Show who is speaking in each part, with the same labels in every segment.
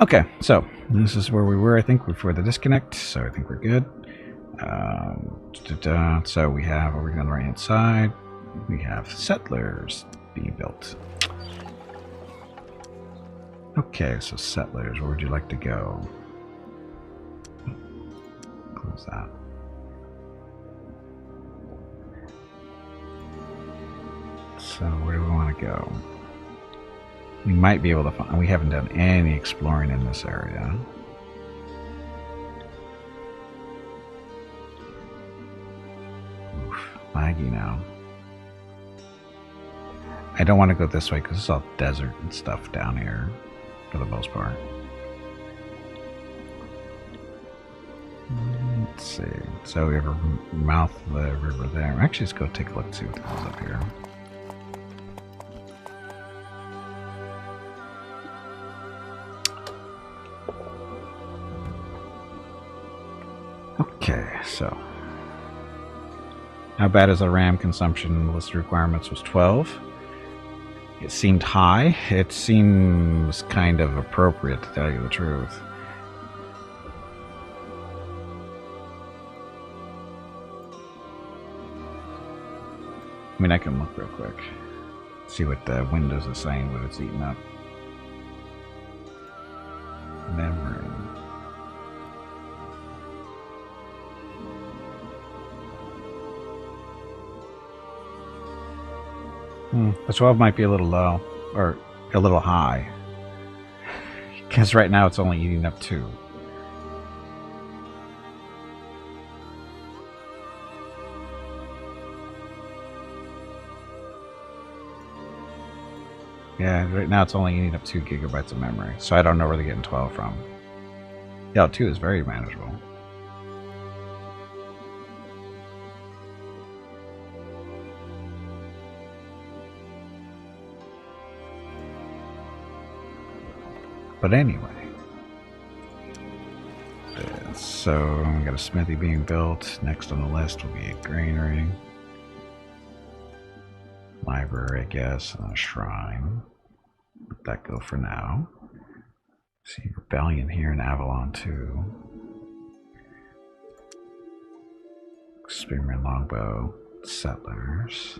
Speaker 1: Okay, so this is where we were, I think, before the disconnect. So I think we're good. So we have, over on the right hand side, we have settlers being built. Okay, so settlers, where would you like to go? Close that. So where do we want to go? We might be able to find, we haven't done any exploring in this area. Oof, laggy now. I don't want to go this way because it's all desert and stuff down here for the most part. Let's see. So we have a mouth of the river there. Actually, let's go take a look and see what goes up here. Okay, so how bad is the RAM consumption? The list of requirements was 12. It seemed high. It seems kind of appropriate, to tell you the truth. I mean, I can look real quick. See what the Windows is saying, what it's eating up. Memory. The 12 might be a little low, or a little high. Because right now it's only eating up 2. Yeah, right now it's only eating up 2 gigabytes of memory, so I don't know where they're getting 12 from. Yeah, 2 is very manageable. But anyway, so we got a smithy being built. Next on the list will be a granary, library, I guess, and a shrine. Let that go for now. See, rebellion here in Avalon too. Spearman longbow, settlers.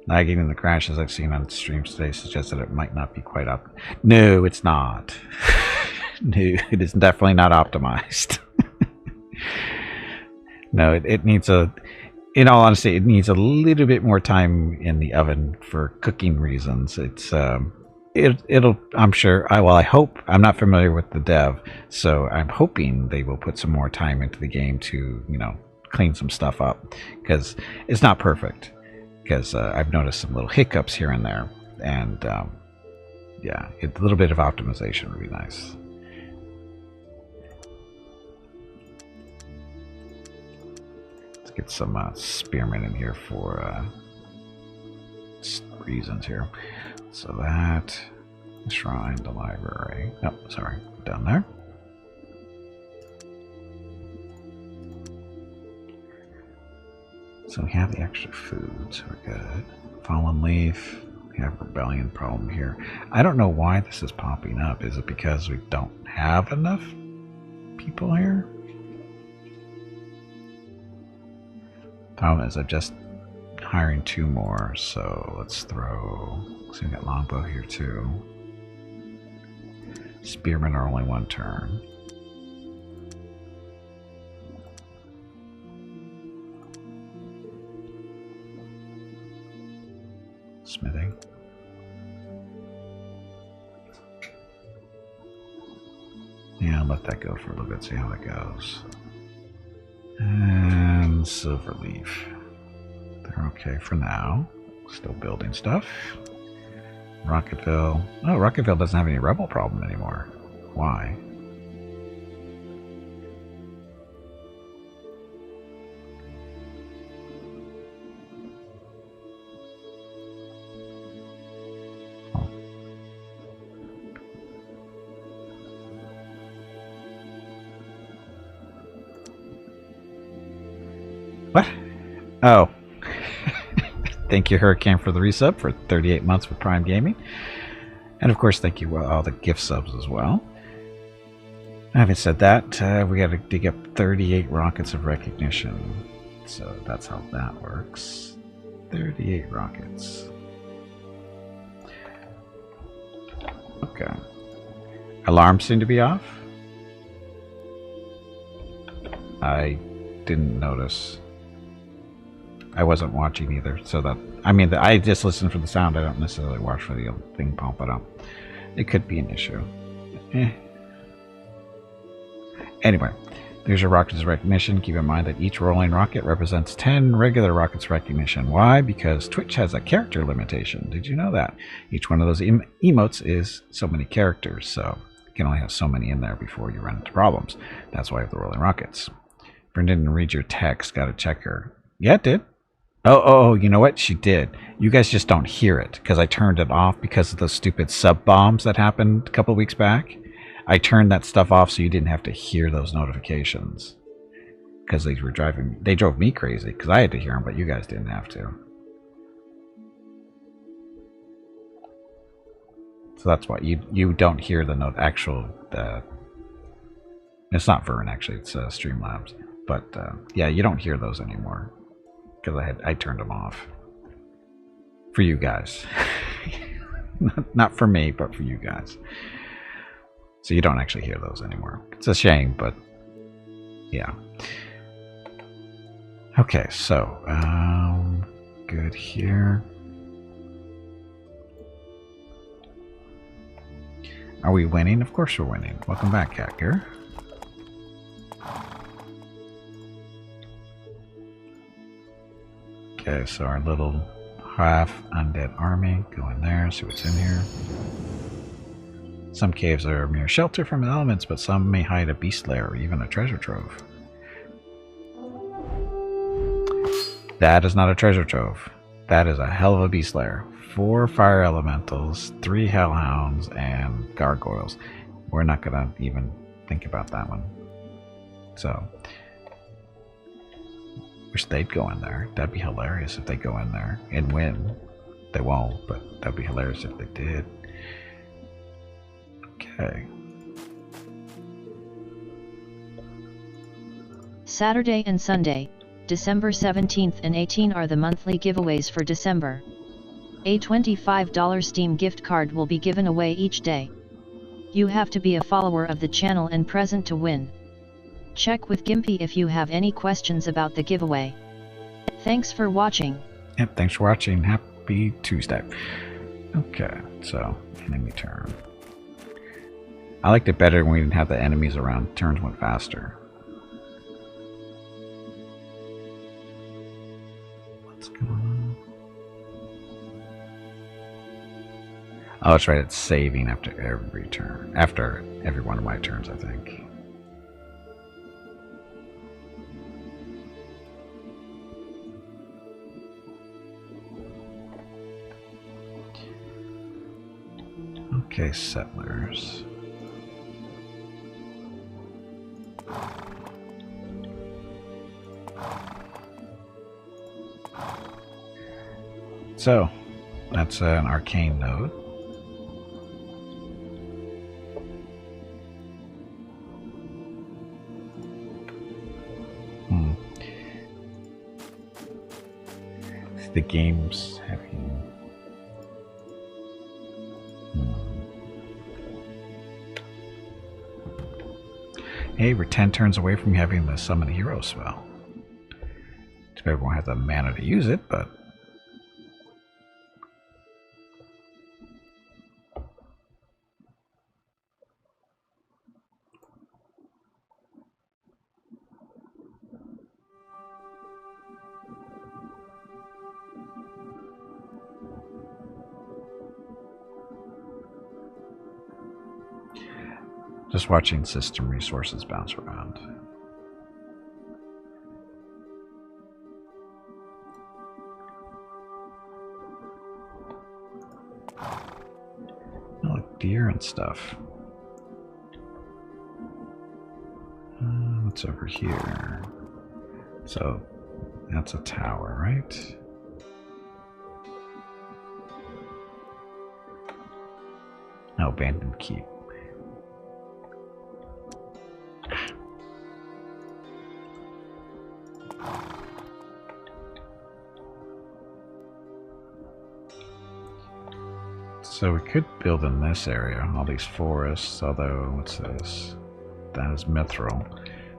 Speaker 1: Lagging in the crashes I've seen on streams today suggests that it might not be quite up. No, it's not. No, it is definitely not optimized. No, it needs a. In all honesty, it needs a little bit more time in the oven for cooking reasons. It's it'll. I'm sure. I hope. I'm not familiar with the dev, so I'm hoping they will put some more time into the game to clean some stuff up, because it's not perfect. Because I've noticed some little hiccups here and there, and yeah, a little bit of optimization would be nice. Let's get some spearmen in here for reasons here. So that, the shrine, the library. Oh, sorry, down there. So we have the extra food, so we're good. Fallen leaf. We have rebellion problem here. I don't know why this is popping up. Is it because we don't have enough people here? Problem is, I'm just hiring 2 more, so let's throw. So we got longbow here too. Spearmen are only 1 turn. Smithing. Yeah, I'll let that go for a little bit, see how it goes. And silverleaf. They're okay for now. Still building stuff. Rocketville. Oh, Rocketville doesn't have any rebel problem anymore. Why? What? Oh. Thank you, Hurricane, for the resub for 38 months with Prime Gaming. And of course, thank you for all the gift subs as well. Having said that, we got to dig up 38 rockets of recognition. So that's how that works. 38 rockets. Okay. Alarms seem to be off. I didn't notice. I wasn't watching either, so that I mean, I just listen for the sound. I don't necessarily watch for the thing popping up. It could be an issue. Anyway, there's your rockets recognition. Keep in mind that each rolling rocket represents 10 regular rockets recognition. Why? Because Twitch has a character limitation. Did you know that? Each one of those emotes is so many characters, so you can only have so many in there before you run into problems. That's why I have the rolling rockets. Brenda didn't read your text. Got to check her. Yeah, it did. Oh, you know what? She did. You guys just don't hear it because I turned it off because of those stupid sub bombs that happened a couple of weeks back. I turned that stuff off so you didn't have to hear those notifications because they drove me crazy because I had to hear them, but you guys didn't have to. So that's why you don't hear the it's not Vern actually, it's Streamlabs, but yeah, you don't hear those anymore because I turned them off for you guys. Not for me, but for you guys. So you don't actually hear those anymore. It's a shame, but yeah. Okay, so good here. Are we winning? Of course we're winning. Welcome back, Hacker. Okay, so our little half undead army, go in there, see what's in here. Some caves are a mere shelter from the elements, but some may hide a beast lair or even a treasure trove. That is not a treasure trove. That is a hell of a beast lair. 4 fire elementals, 3 hellhounds, and gargoyles. We're not gonna even think about that one. So, wish they'd go in there. That'd be hilarious if they go in there and win. They won't, but that'd be hilarious if they did. Okay.
Speaker 2: Saturday and Sunday, December 17th and 18th are the monthly giveaways for December. A $25 Steam gift card will be given away each day. You have to be a follower of the channel and present to win. Check with Gimpy if you have any questions about the giveaway. Thanks for watching.
Speaker 1: Yep, thanks for watching. Happy Tuesday. Okay, so enemy turn. I liked it better when we didn't have the enemies around. Turns went faster. What's going on? Oh, that's right. It's saving after every turn. After every one of my turns, I think. Okay, settlers. So, that's an arcane node. The game's having... Hey, we're 10 turns away from having the summon hero spell. Too bad we won't have the mana to use it, but... Just watching system resources bounce around. Oh, like deer and stuff. What's over here? So, that's a tower, right? Oh, abandoned keep. So we could build in this area, all these forests, although, what's this? That is mithril.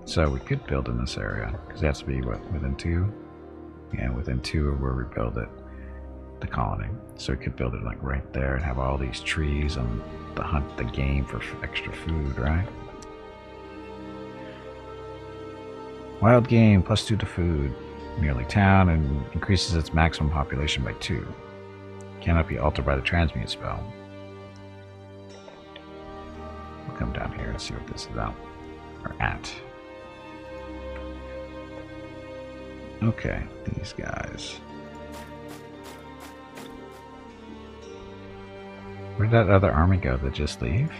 Speaker 1: So we could build in this area, because it has to be, what, within 2? Yeah, within 2 of where we build it, the colony. So we could build it like right there and have all these trees and hunt the game for extra food, right? Wild game, +2 to food. Nearly town and increases its maximum population by 2. Cannot be altered by the transmute spell. We'll come down here and see what this is about. Or at. Okay, these guys. Where did that other army go? Did they just leave?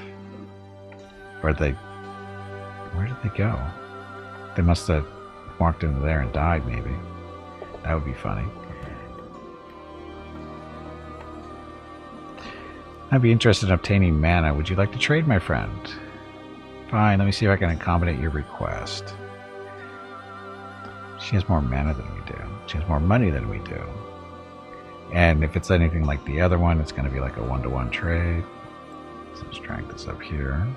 Speaker 1: Or did they... Where did they go? They must have walked into there and died, maybe. That would be funny. I'd be interested in obtaining mana. Would you like to trade, my friend? Fine, let me see if I can accommodate your request. She has more mana than we do. She has more money than we do. And if it's anything like the other one, it's going to be like a 1-to-1 trade. So let's drag this up here.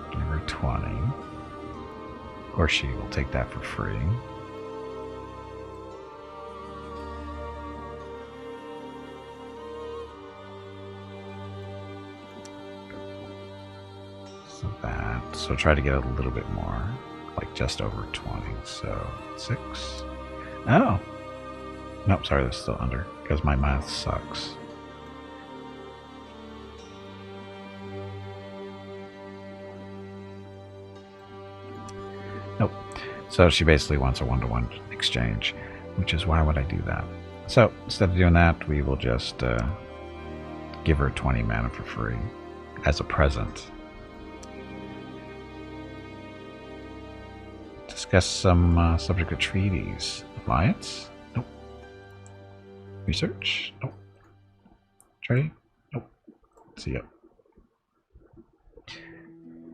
Speaker 1: Give her 20. Or she will take that for free. So try to get a little bit more, like just over 20. So 6. Oh, nope. Sorry, that's still under because my math sucks. Nope. So she basically wants a 1-to-1 exchange, which is why would I do that? So instead of doing that, we will just give her 20 mana for free as a present. Discuss some subject of treaties. Alliance? Nope. Research? Nope. Trade? Nope. See ya.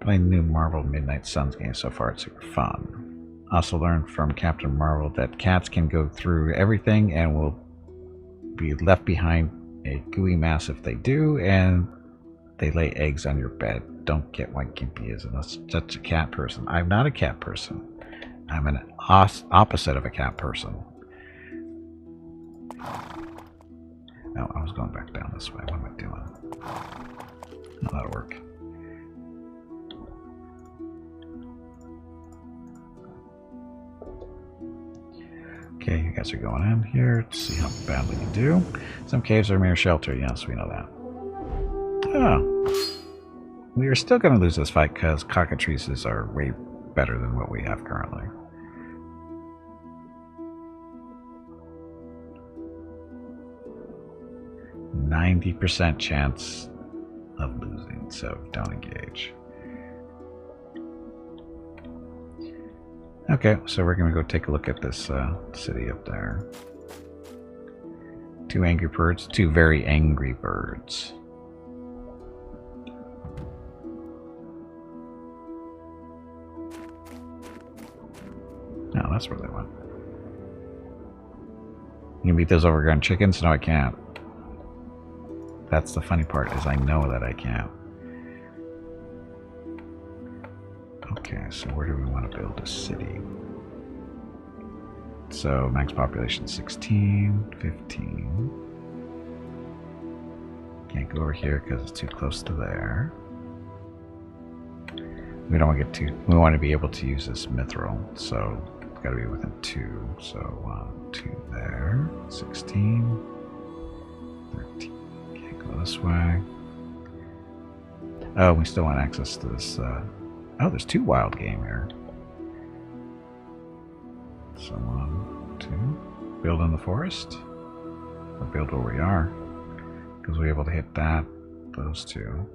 Speaker 1: Playing the new Marvel Midnight Suns game so far, it's super fun. Also learned from Captain Marvel that cats can go through everything and will be left behind a gooey mass if they do, and they lay eggs on your bed. Don't get why Gimpy is such a cat person. I'm not a cat person. I'm an opposite of a cat person. No, I was going back down this way. What am I doing? Oh, that'll work. Okay, you guys are going in here to see how badly you do. Some caves are mere shelter. Yes, we know that. Oh. We are still going to lose this fight because cockatrices are way better than what we have currently. 90% chance of losing, so don't engage. Okay, so we're gonna go take a look at this city up there. 2 angry birds, 2 very angry birds. No, that's where they went. You can beat those overgrown chickens? No, I can't. That's the funny part, is I know that I can't. Okay, so where do we want to build a city? So, max population 16, 15. Can't go over here because it's too close to there. We don't want to get too... We want to be able to use this mithril, so it's got to be within 2. So 1, 2 there. 16, 13. Can't go this way. Oh, we still want access to this... oh, there's 2 wild game here. So 1, 2. Build in the forest. Or build where we are. Because we're able to hit that, those 2.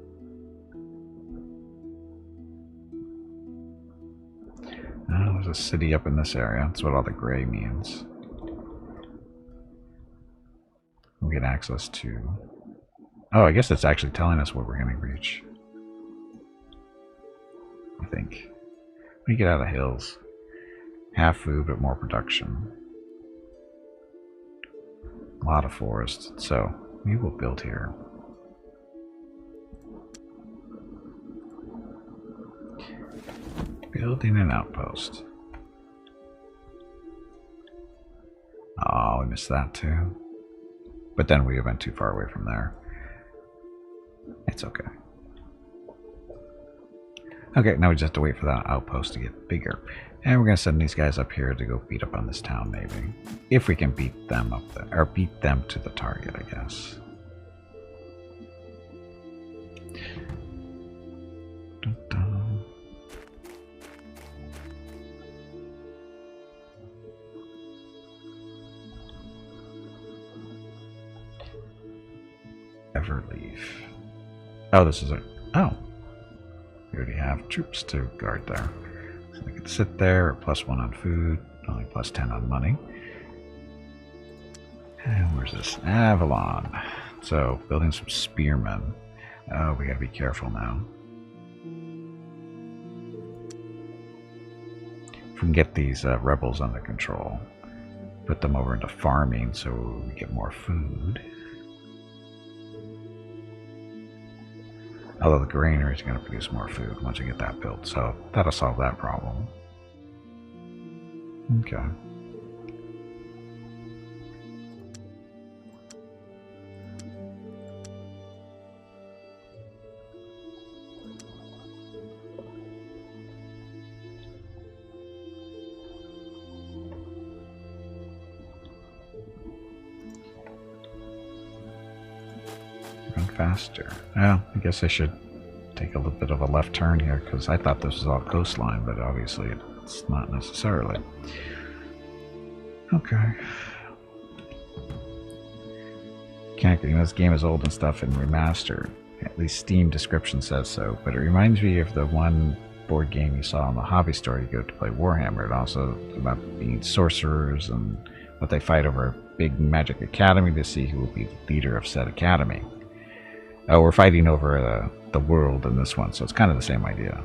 Speaker 1: Oh, there's a city up in this area. That's what all the gray means. get access to... Oh, I guess it's actually telling us what we're going to reach. I think. We get out of hills. Half food, but more production. A lot of forest. So, we will build here. Building an outpost. Oh, we missed that too. But then we went too far away from there. It's okay. Okay, now we just have to wait for that outpost to get bigger. And we're going to send these guys up here to go beat up on this town, maybe. If we can beat them up there. Or beat them to the target, I guess. Dun -dun. Everleaf. Oh, this is a... Oh. We already have troops to guard there. So they can sit there, +1 on food, only +10 on money. And where's this? Avalon. So, building some spearmen. Oh, we gotta be careful now. If we can get these rebels under control, put them over into farming so we get more food. Although the granary is going to produce more food once we get that built, so that'll solve that problem. Okay. Faster. Well, I guess I should take a little bit of a left turn here because I thought this was all coastline, but obviously it's not necessarily. Okay. Can't, you know, this game is old and stuff and remastered. At least Steam description says so, but it reminds me of the one board game you saw in the hobby store you go to play Warhammer. It also about being sorcerers and what they fight over a big magic academy to see who will be the leader of said academy. Oh, we're fighting over the world in this one, so it's kind of the same idea.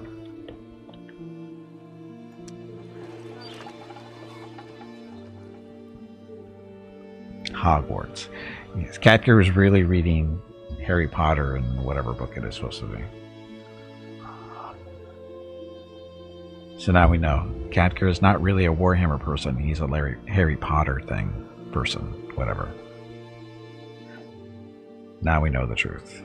Speaker 1: Hogwarts. Yes, Catker is really reading Harry Potter and whatever book it is supposed to be. So now we know. Catker is not really a Warhammer person, he's a Harry Potter thing person, whatever. Now we know the truth.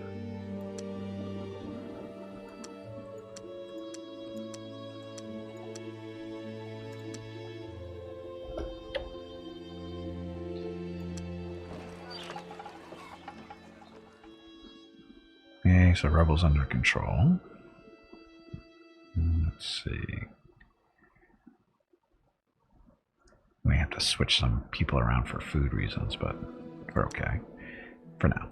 Speaker 1: Okay, so rebels under control. Let's see. We have to switch some people around for food reasons, but we're okay for now.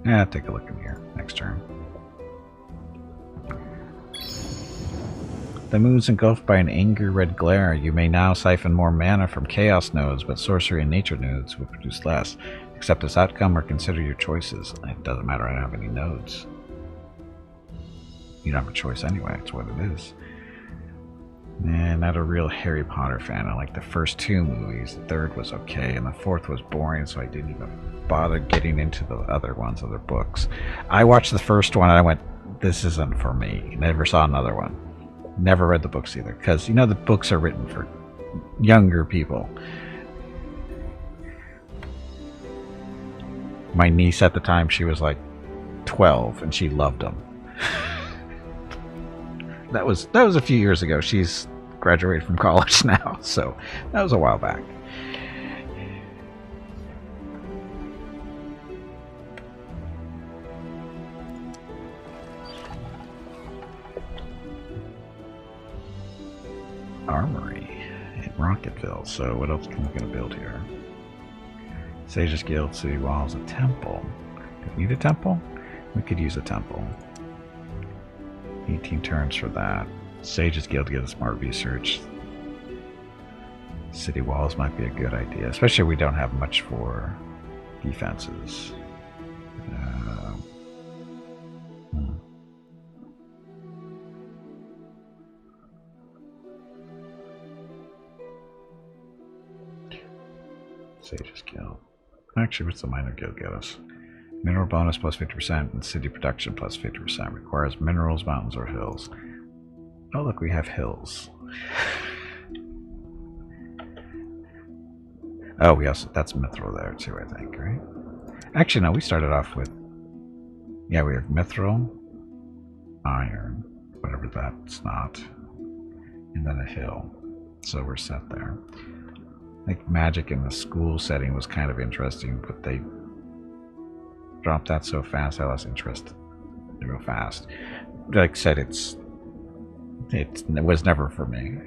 Speaker 1: Yeah, take a look in here. Next turn. The moon is engulfed by an angry red glare. You may now siphon more mana from chaos nodes, but sorcery and nature nodes will produce less. Accept this outcome or consider your choices. It doesn't matter, I don't have any nodes. You don't have a choice anyway, it's what it is. And not a real Harry Potter fan. I like the first two movies. The third was okay, and the fourth was boring, so I didn't even bother getting into the other ones, other books. I watched the first one and I went, this isn't for me. Never saw another one. Never read the books either, because you know the books are written for younger people. My niece at the time, she was like 12 and she loved them. That was a few years ago. She's graduated from college now, so that was a while back. armory in Rocketville. So what else can we gonna build here? Sage's Guild, City Walls, a temple. Do we need a temple? We could use a temple. 18 turns for that. Sage's Guild to get us more research. City Walls might be a good idea, especially if we don't have much for defenses. Sage's Guild. Actually, what's the minor guild get us? Mineral bonus plus 50% and city production plus 50%. Requires minerals, mountains, or hills. Oh, look, we have hills. Oh, we also, that's Mithril there too, I think, right? Actually, no, we started off with, yeah, we have Mithril, iron, whatever that's not, and then a hill. So we're set there. I think magic in the school setting was kind of interesting, but they dropped that so fast, I lost interest real fast. Like I said, it was never for me.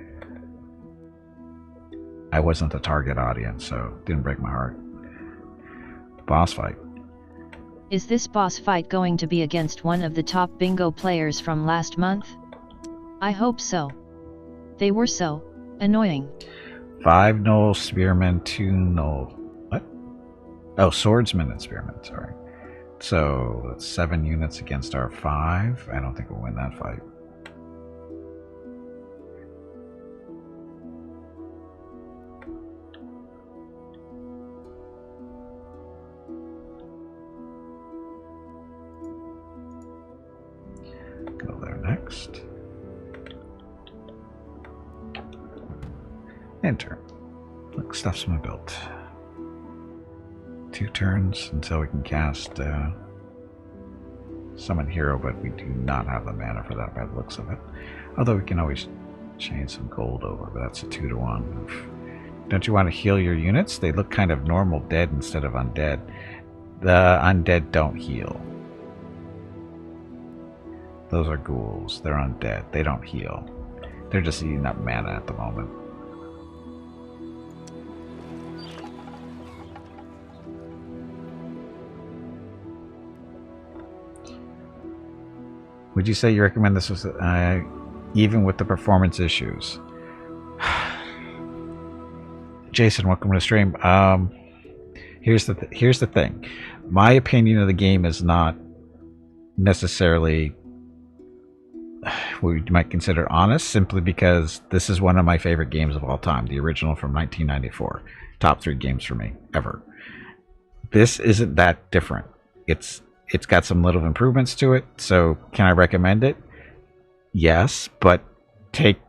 Speaker 1: I wasn't the target audience, so it didn't break my heart. Boss fight.
Speaker 2: Is this boss fight going to be against one of the top bingo players from last month? I hope so. They were so annoying.
Speaker 1: 5 Knoll Spearmen, 2 Knoll... What? Oh, Swordsman and Spearmen, sorry. So, that's 7 units against our 5. I don't think we'll win that fight. Go there next. Enter. Look, stuff's been built. 2 turns until we can cast Summon Hero, but we do not have the mana for that by the looks of it. Although we can always change some gold over, but that's a 2-to-1 move. Don't you want to heal your units? They look kind of normal dead instead of undead. The undead don't heal. Those are ghouls. They're undead. They don't heal. They're just eating up mana at the moment. Would you say you recommend this was even with the performance issues? Jason, welcome to the stream. Here's the thing. My opinion of the game is not necessarily what you might consider honest, simply because this is one of my favorite games of all time, the original from 1994. Top 3 games for me ever. This isn't that different. It's got some little improvements to it, so can I recommend it? Yes, but take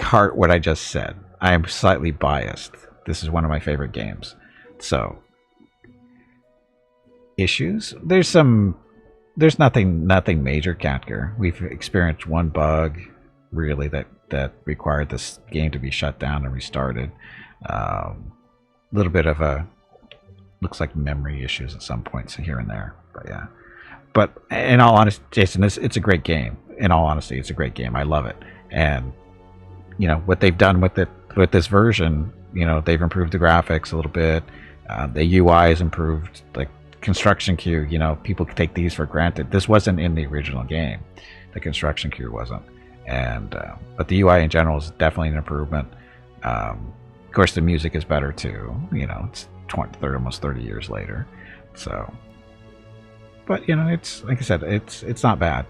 Speaker 1: heart what I just said. I am slightly biased. This is one of my favorite games. So, issues? There's nothing major, Catker. We've experienced one bug, really, that required this game to be shut down and restarted. Little bit of looks like memory issues at some points here and there. But yeah, but in all honesty, Jason, it's a great game. In all honesty, it's a great game. I love it, and you know what they've done with it with this version. You know, they've improved the graphics a little bit. The UI is improved. Like construction queue, you know, people take these for granted. This wasn't in the original game. The construction queue wasn't, and but the UI in general is definitely an improvement. Of course, the music is better too. You know, it's almost 30 years later, so. But you know, it's like I said, it's not bad.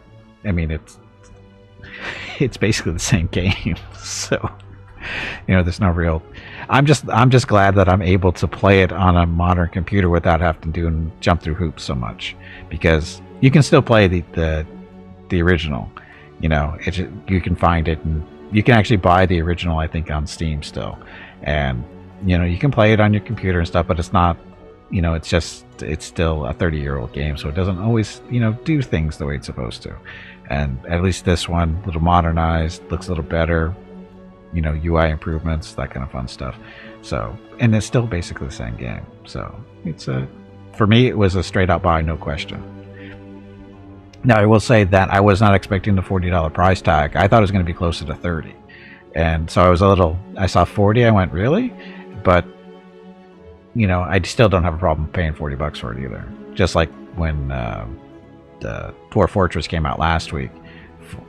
Speaker 1: I mean, it's basically the same game. So, you know, there's no real. I'm just glad that I'm able to play it on a modern computer without having to jump through hoops so much, because you can still play the original. You know, you can find it, and you can actually buy the original, I think, on Steam still, and you know, you can play it on your computer and stuff, but it's not. You know, it's still a 30-year-old game, so it doesn't always, you know, do things the way it's supposed to. And at least this one, a little modernized, looks a little better, you know, UI improvements, that kind of fun stuff. So, and it's still basically the same game. So, for me, it was a straight-out buy, no question. Now, I will say that I was not expecting the $40 price tag. I thought it was going to be closer to $30. And so I saw 40, I went, really? But, I still don't have a problem paying $40 for it either. Just like when the Dwarf Fortress came out last week.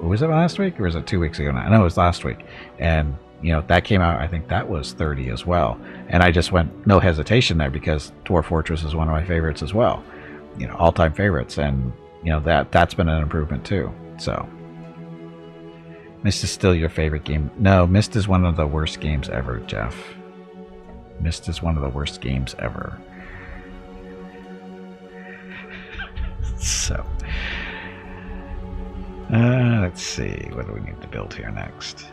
Speaker 1: Was it last week or was it 2 weeks ago now? I know it was last week. And, that came out, I think that was 30 as well. And I just went, no hesitation there, because Dwarf Fortress is one of my favorites as well. All-time favorites. And, that's been an improvement too. So, Myst is still your favorite game? No, Myst is one of the worst games ever, Jeff. Myst is one of the worst games ever. So, let's see. What do we need to build here next?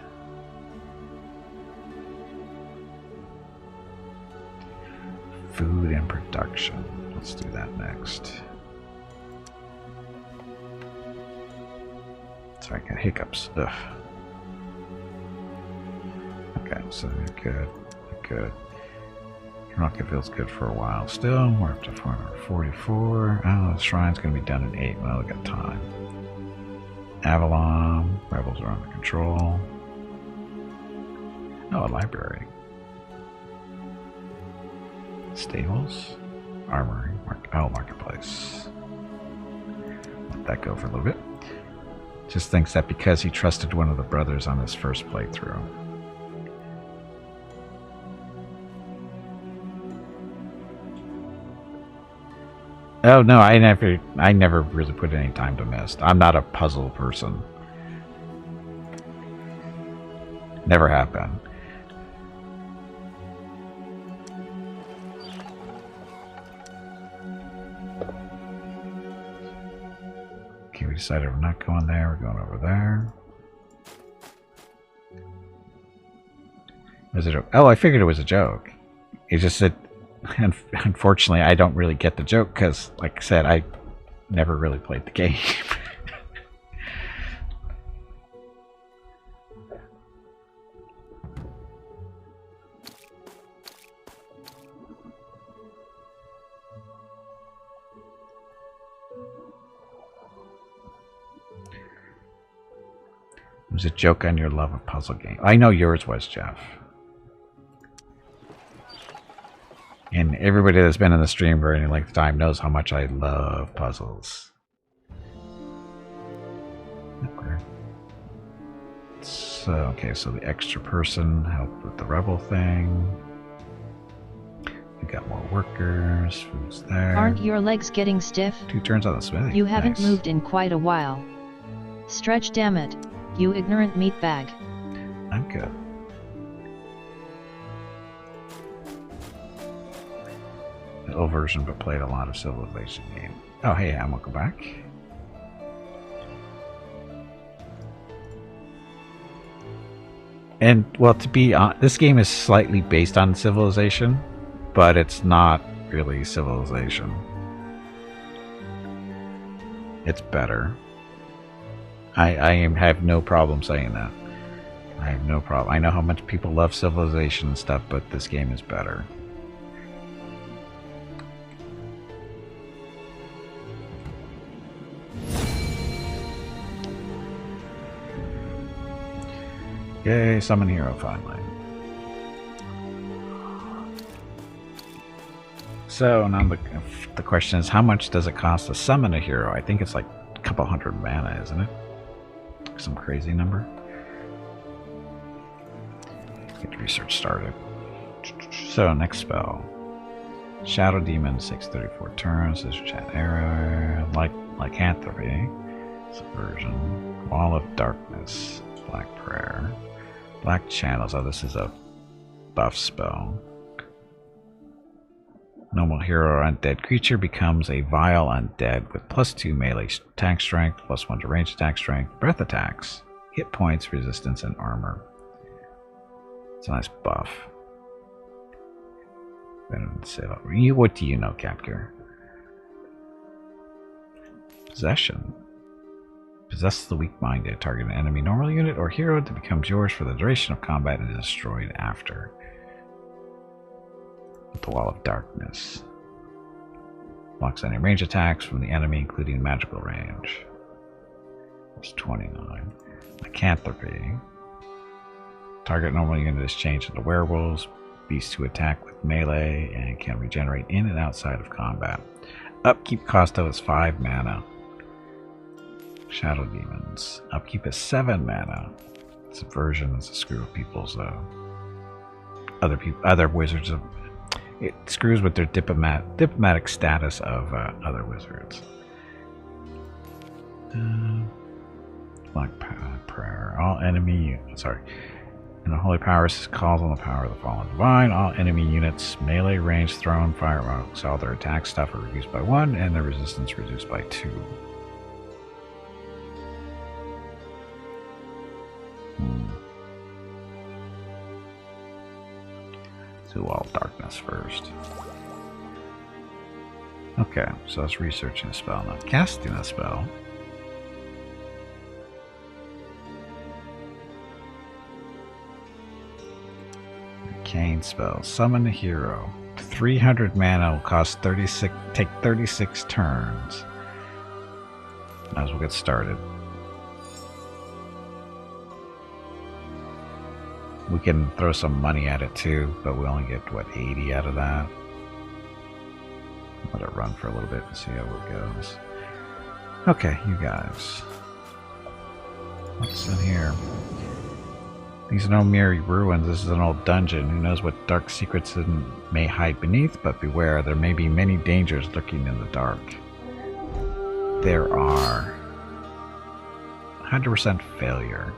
Speaker 1: Food and production. Let's do that next. Sorry, I got hiccups. Ugh. Okay, so good. Good. Rocket feels good for a while still. We're up to 444. Oh, the shrine's going to be done in 8. Well, we got time. Avalon. Rebels are under control. Oh, a library. Stables. Armory. Marketplace. Let that go for a little bit. Just thinks that because he trusted one of the brothers on his first playthrough. Oh no, I never really put any time to Myst. I'm not a puzzle person. Never have been. Okay, we decided we're not going there, we're going over there. Was it oh, I figured it was a joke. It just said, and unfortunately, I don't really get the joke because, like I said, I never really played the game. It was a joke on your love of puzzle games. I know yours was, Jeff. And everybody that's been in the stream for any length of time knows how much I love puzzles. Okay. So, okay, so the extra person helped with the rebel thing. We got more workers. Food's there.
Speaker 2: Aren't your legs getting stiff?
Speaker 1: 2 turns on the smithy.
Speaker 2: You haven't
Speaker 1: Nice.
Speaker 2: moved in quite a while. Stretch, damn it, you ignorant meatbag.
Speaker 1: I'm good. The old version, but played a lot of Civilization game. Oh, hey, I'm welcome back. And, well, to be honest, this game is slightly based on Civilization, but it's not really Civilization. It's better. I have no problem saying that. I have no problem. I know how much people love Civilization and stuff, but this game is better. Yay, summon hero finally. So now the question is, how much does it cost to summon a hero? I think it's like a couple hundred mana, isn't it? Some crazy number. Get research started. So next spell. Shadow Demon, 634 turns. This chat error. Lycanthropy. Subversion. Wall of Darkness. Black Prayer. Black Channels. Oh, this is a buff spell. Normal hero or undead creature becomes a vile undead with +2 melee attack strength, +1 to range attack strength, breath attacks, hit points, resistance, and armor. It's a nice buff. What do you know, Captor? Possession. Possess the weak-minded. Target an enemy normal unit or hero that becomes yours for the duration of combat and is destroyed after. With the Wall of Darkness. Blocks any range attacks from the enemy, including magical range. It's 29. Lycanthropy. Target normal unit is changed into werewolves. Beasts who attack with melee and can regenerate in and outside of combat. Upkeep cost though is 5 mana. Shadow demons. Upkeep is 7 mana. Subversion is a screw of people's other wizards. It screws with their diplomatic status of other wizards. Black prayer. All enemy. Sorry. And the Holy Powers calls on the power of the Fallen Divine. All enemy units, melee, range, thrown, fireworks, all their attack stuff are reduced by 1, and their resistance reduced by 2. Do all darkness first. Okay, so that's researching a spell, not casting a spell. Arcane spell. Summon a hero. 300 mana will cost 36. Take 36 turns. Might as well get started. We can throw some money at it too, but we only get what, 80 out of that. Let it run for a little bit and see how it goes. Okay, you guys. What's in here? These are no mere ruins. This is an old dungeon. Who knows what dark secrets it may hide beneath, but beware, there may be many dangers lurking in the dark. There are 100% failure.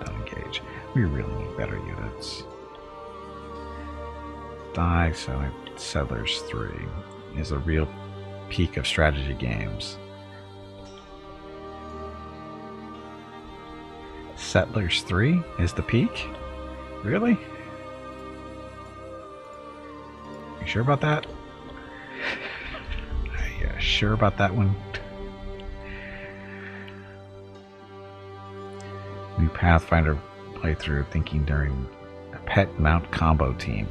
Speaker 1: Don't engage. We really need better units. Die, so Settlers 3 is a real peak of strategy games. Settlers 3 is the peak? Really? You sure about that? Are you sure about that one? New Pathfinder playthrough thinking during a pet mount combo team.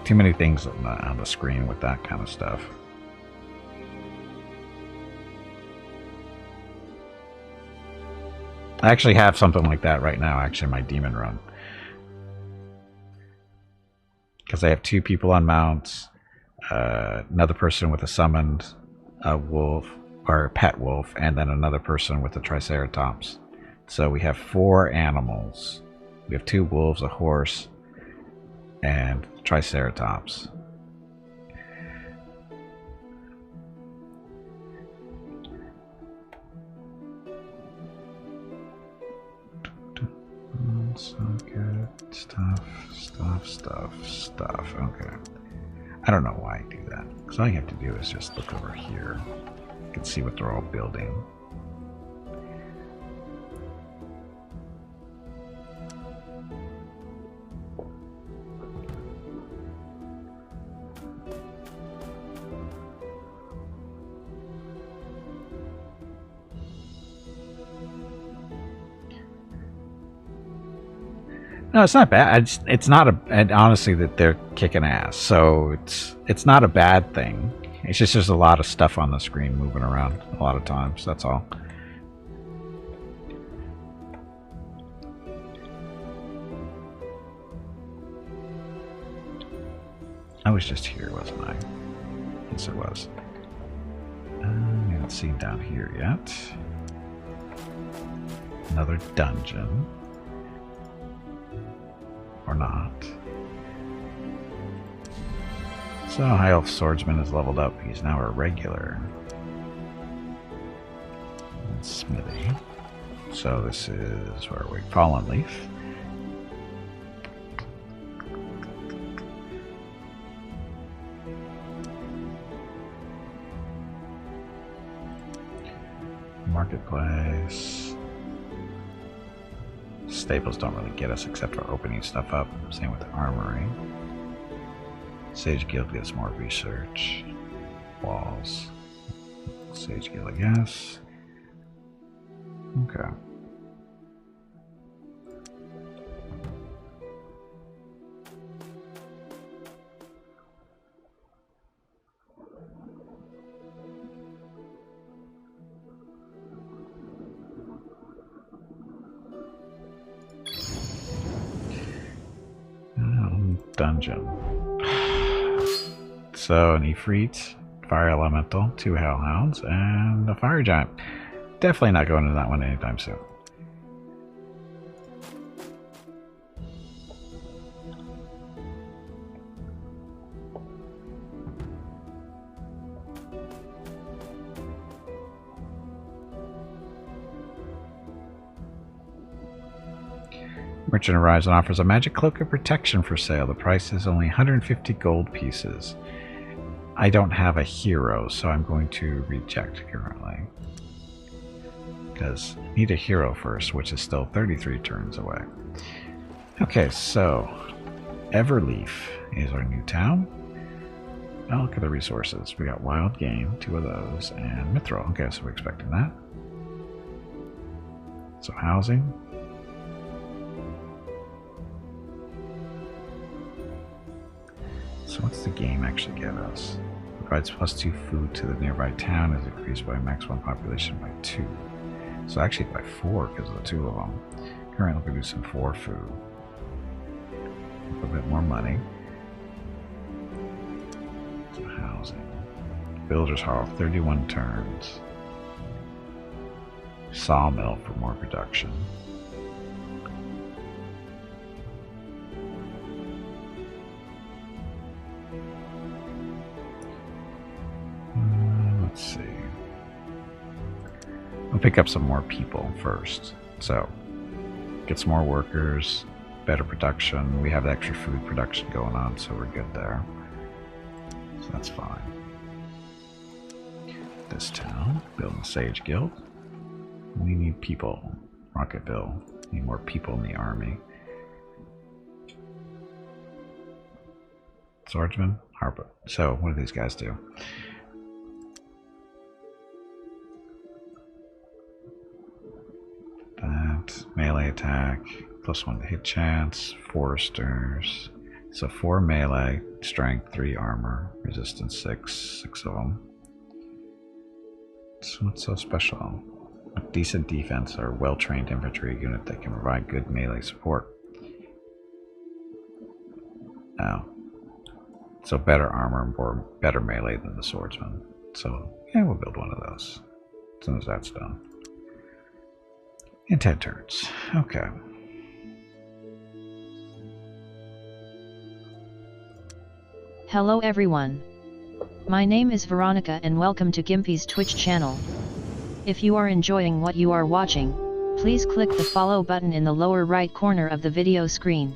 Speaker 1: Too many things on the screen with that kind of stuff. I actually have something like that right now, actually, in my demon run. Because I have 2 people on mounts, another person with a summoned wolf, or a pet wolf, and then another person with a triceratops. So we have 4 animals. We have 2 wolves, a horse, and triceratops. So good. Stuff. Okay. I don't know why I do that. Because all you have to do is just look over here. You can see what they're all building. No, it's not bad. It's not and honestly that they're kicking ass. So it's not a bad thing. It's just there's a lot of stuff on the screen moving around a lot of times. That's all. I was just here, wasn't I? Yes, it was. I haven't seen down here yet. Another dungeon. Or not. So, High Elf Swordsman is leveled up. He's now a regular. And Smithy. So this is where we Fallen Leaf. Marketplace. Staples don't really get us except for opening stuff up. Same with the armory. Sage Guild gets more research. Walls. Sage Guild, I guess. Okay. dungeon. So an Ifrit, Fire Elemental, 2 Hellhounds, and a Fire Giant. Definitely not going into that one anytime soon. Merchant arrives and offers a magic cloak of protection for sale. The price is only 150 gold pieces. I don't have a hero, so I'm going to reject currently. Because I need a hero first, which is still 33 turns away. Okay, so Everleaf is our new town. Now look at the resources. We got wild game, 2 of those, and mithril. Okay, so we're expecting that. So housing. So what's the game actually give us? Provides +2 food to the nearby town, is increased by maximum population by 2. So actually by 4 because of the 2 of them. Currently producing 4 food. A little bit more money. So housing. Builder's Hall, 31 turns. Sawmill for more production. Let's see. We'll pick up some more people first. So, get some more workers, better production. We have extra food production going on, so we're good there. So that's fine. This town, building a Sage Guild. We need people. Rocketville. Need more people in the army. Swordsman, Harper. So, what do these guys do? That melee attack, +1 to hit chance, foresters. So 4 melee, strength, 3 armor, resistance 6, 6 of them. So what's so special? A decent defense or well-trained infantry unit that can provide good melee support. Oh. So better armor and more better melee than the swordsman. So yeah, we'll build one of those as soon as that's done. In 10 turns. Okay.
Speaker 2: Hello everyone. My name is Veronica and welcome to Gimpy's Twitch channel. If you are enjoying what you are watching, please click the follow button in the lower right corner of the video screen.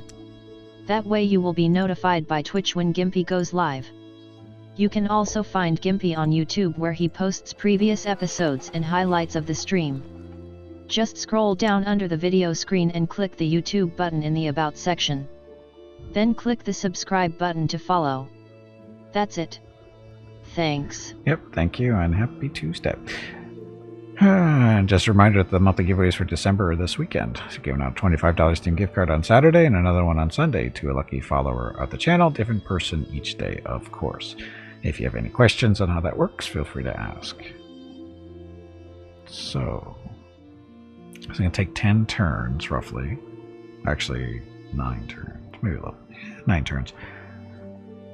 Speaker 2: That way you will be notified by Twitch when Gimpy goes live. You can also find Gimpy on YouTube where he posts previous episodes and highlights of the stream. Just scroll down under the video screen and click the YouTube button in the About section. Then click the subscribe button to follow. That's it. Thanks.
Speaker 1: Yep, thank you, and happy Tuesday. And just a reminder that the monthly giveaways for December are this weekend. So giving out a $25 Steam gift card on Saturday and another one on Sunday to a lucky follower of the channel. Different person each day, of course. If you have any questions on how that works, feel free to ask. So, it's going to take 10 turns, roughly. Actually, 9 turns. Maybe a little. 9 turns.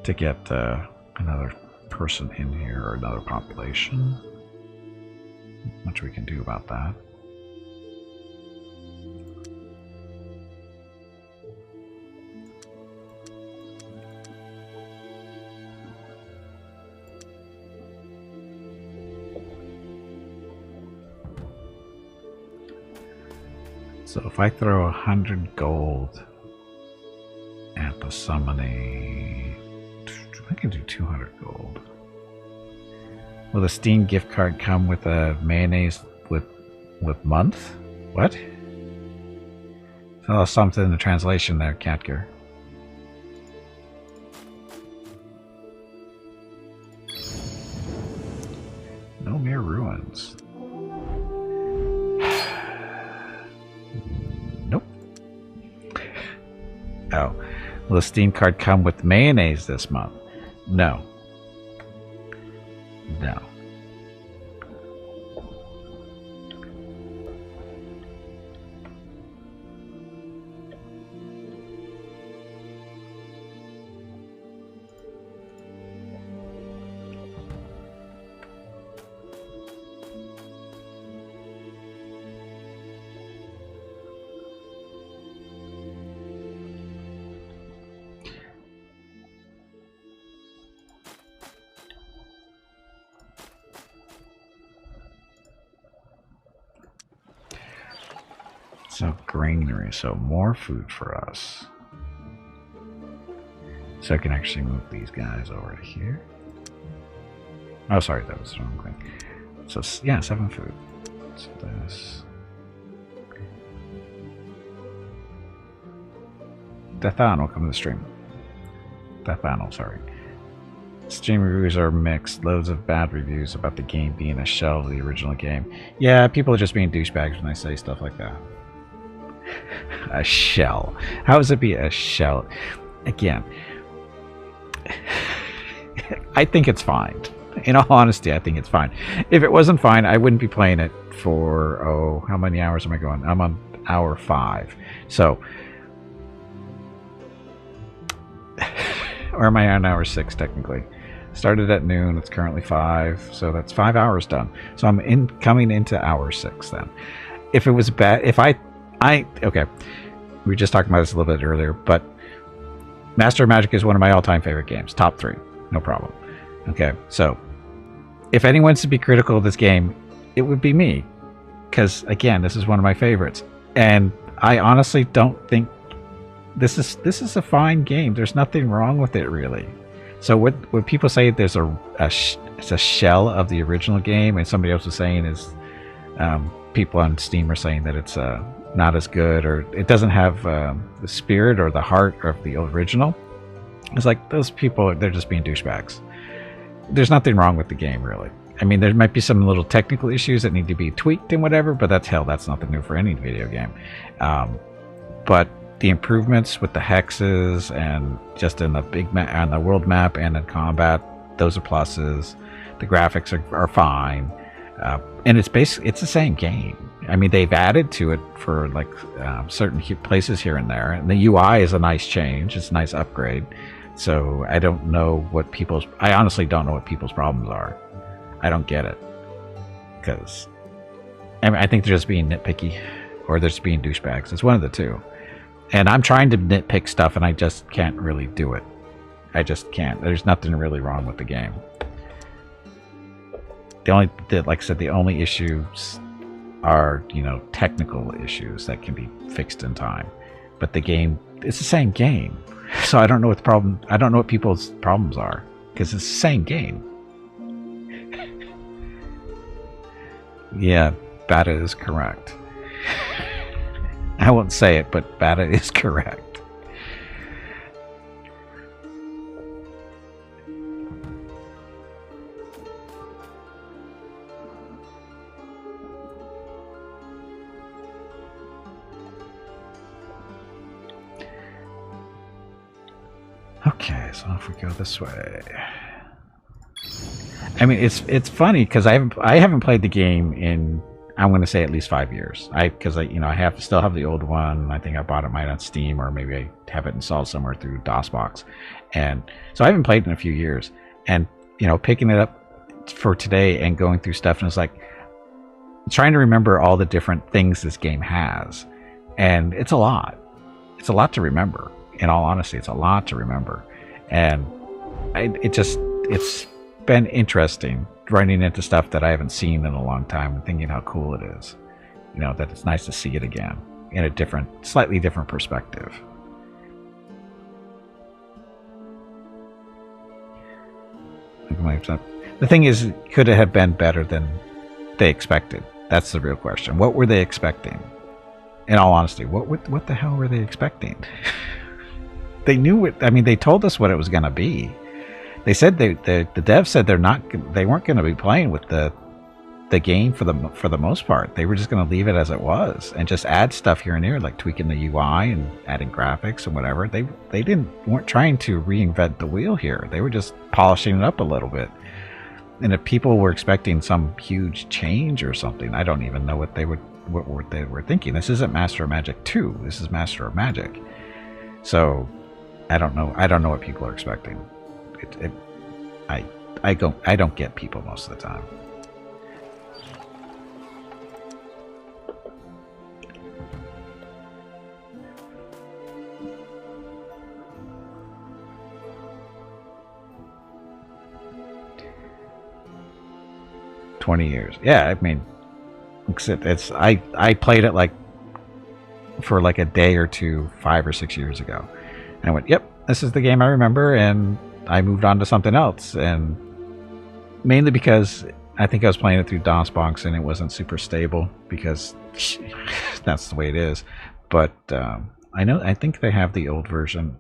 Speaker 1: To get another person in here, or another population. Not much we can do about that. So if I throw 100 gold at the summoning, I can do 200 gold. Will the Steam gift card come with a mayonnaise with month? What? So something in the translation there, Catger. No mere ruins. Nope. Oh. Will the Steam card come with mayonnaise this month? No. No. So granary, so more food for us. So I can actually move these guys over to here. Oh, sorry, that was the wrong thing. So yeah, 7 food. So this. Deathan will come to the stream. Deathan, sorry. Steam reviews are mixed. Loads of bad reviews about the game being a shell of the original game. Yeah, people are just being douchebags when they say stuff like that. A shell. How does it be a shell? Again, I think it's fine. In all honesty, I think it's fine. If it wasn't fine, I wouldn't be playing it for, oh, how many hours am I going? I'm on hour 5. So, or am I on hour 6 technically? Started at noon, it's currently 5, so that's 5 hours done. So I'm coming into hour 6 then. If it was bad, if I okay, we were just talking about this a little bit earlier, but Master of Magic is one of my all-time favorite games, top 3, no problem. Okay, so if anyone's to be critical of this game, it would be me, because again, this is one of my favorites, and I honestly don't think this is a fine game. There's nothing wrong with it really. So when people say there's it's a shell of the original game, and somebody else was saying is people on Steam are saying that it's not as good, or it doesn't have the spirit or the heart of the original. It's like those people, they're just being douchebags. There's nothing wrong with the game really. I mean, there might be some little technical issues that need to be tweaked and whatever, but that's nothing new for any video game. But the improvements with the hexes and just in the big on the world map and in combat, those are pluses. The graphics are fine, and it's basically the same game. I mean, they've added to it for like certain places here and there, and the UI is a nice change. It's a nice upgrade. So I don't know what I honestly don't know what people's problems are. I don't get it, because I mean, I think they're just being nitpicky, or they're just being douchebags. It's one of the two. And I'm trying to nitpick stuff, and I just can't really do it. I just can't. There's nothing really wrong with the game. Like I said, the only issues are, technical issues that can be fixed in time. But the game, it's the same game. So I don't know what people's problems are, because it's the same game. Yeah, Bata is correct. I won't say it, but Bata is correct. Okay, so if we go this way, I mean, it's funny because I haven't played the game in, I'm going to say, at least 5 years. Because I still have the old one. I think I bought it mine on Steam, or maybe I have it installed somewhere through DOSBox, and so I haven't played it in a few years. And picking it up for today and going through stuff, and it's like trying to remember all the different things this game has, and it's a lot. It's a lot to remember. In all honesty, it's a lot to remember, and it's been interesting running into stuff that I haven't seen in a long time and thinking how cool it is. That it's nice to see it again in a slightly different perspective. The thing is, could it have been better than they expected? That's the real question. What were they expecting? In all honesty, what the hell were they expecting? They knew it. I mean, they told us what it was going to be. They said the devs said they weren't going to be playing with the game for the most part. They were just going to leave it as it was and just add stuff here and there, like tweaking the UI and adding graphics and whatever. They weren't trying to reinvent the wheel here. They were just polishing it up a little bit. And if people were expecting some huge change or something, I don't even know what they were thinking. This isn't Master of Magic 2. This is Master of Magic. So I don't know. I don't know what people are expecting. I don't get people most of the time. $20 years. Yeah, I mean, I played it like for like a day or two 5 or 6 years ago. And I went, yep, this is the game I remember, and I moved on to something else. And mainly because I think I was playing it through DOSBox and it wasn't super stable because that's the way it is. But I think they have the old version,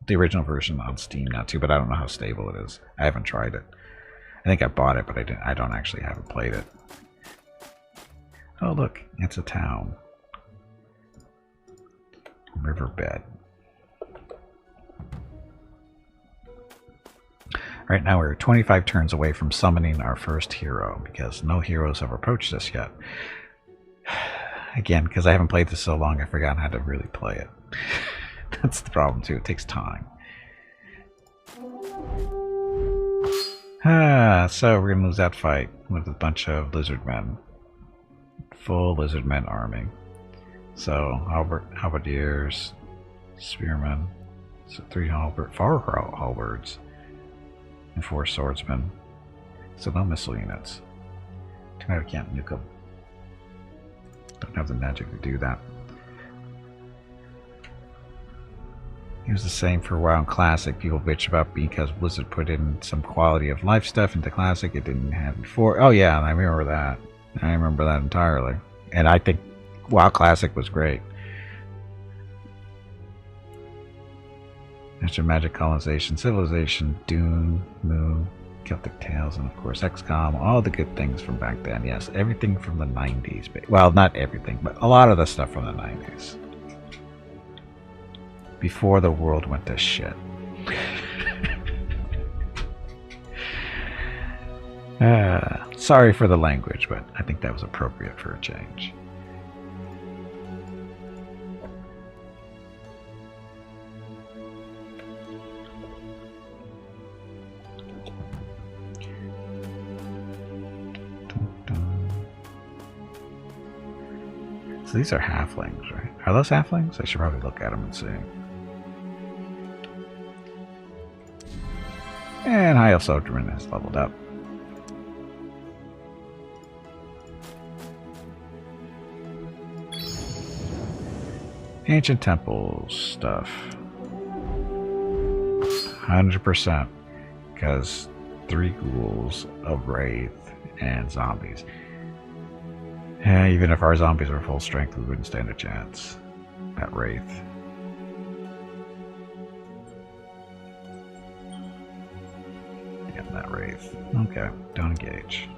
Speaker 1: the original version on Steam now too, but I don't know how stable it is. I haven't tried it. I think I bought it, but I don't actually haven't played it. Oh look, it's a town. Riverbed. Right now we're 25 turns away from summoning our first hero because no heroes have approached us yet. Again, because I haven't played this so long, I've forgotten how to really play it. That's the problem too, it takes time. So we're gonna lose that fight with a bunch of lizard men. Full lizard men army. So halberdiers, spearmen, so 3 4 halberds, and 4 swordsmen. So no missile units. Too bad I can't nuke them. Don't have the magic to do that. It was the same for a while in Classic. People bitch about because Blizzard put in some quality of life stuff into Classic it didn't have before. Oh yeah, I remember that. I remember that entirely. And I think WoW Classic was great. Mention Magic Colonization, Civilization, Dune, Moon, Celtic Tales, and of course XCOM. All the good things from back then. Yes, everything from the 90s. Well, not everything, but a lot of the stuff from the 90s. Before the world went to shit. Sorry for the language, but I think that was appropriate for a change. So these are halflings, right? Are those halflings? I should probably look at them and see. And High Elf Soldierman has leveled up. Ancient temples stuff. 100%. Because 3 ghouls, a wraith, and zombies. Even if our zombies were full strength, we wouldn't stand a chance. That wraith. Yeah, that wraith. Okay, don't engage.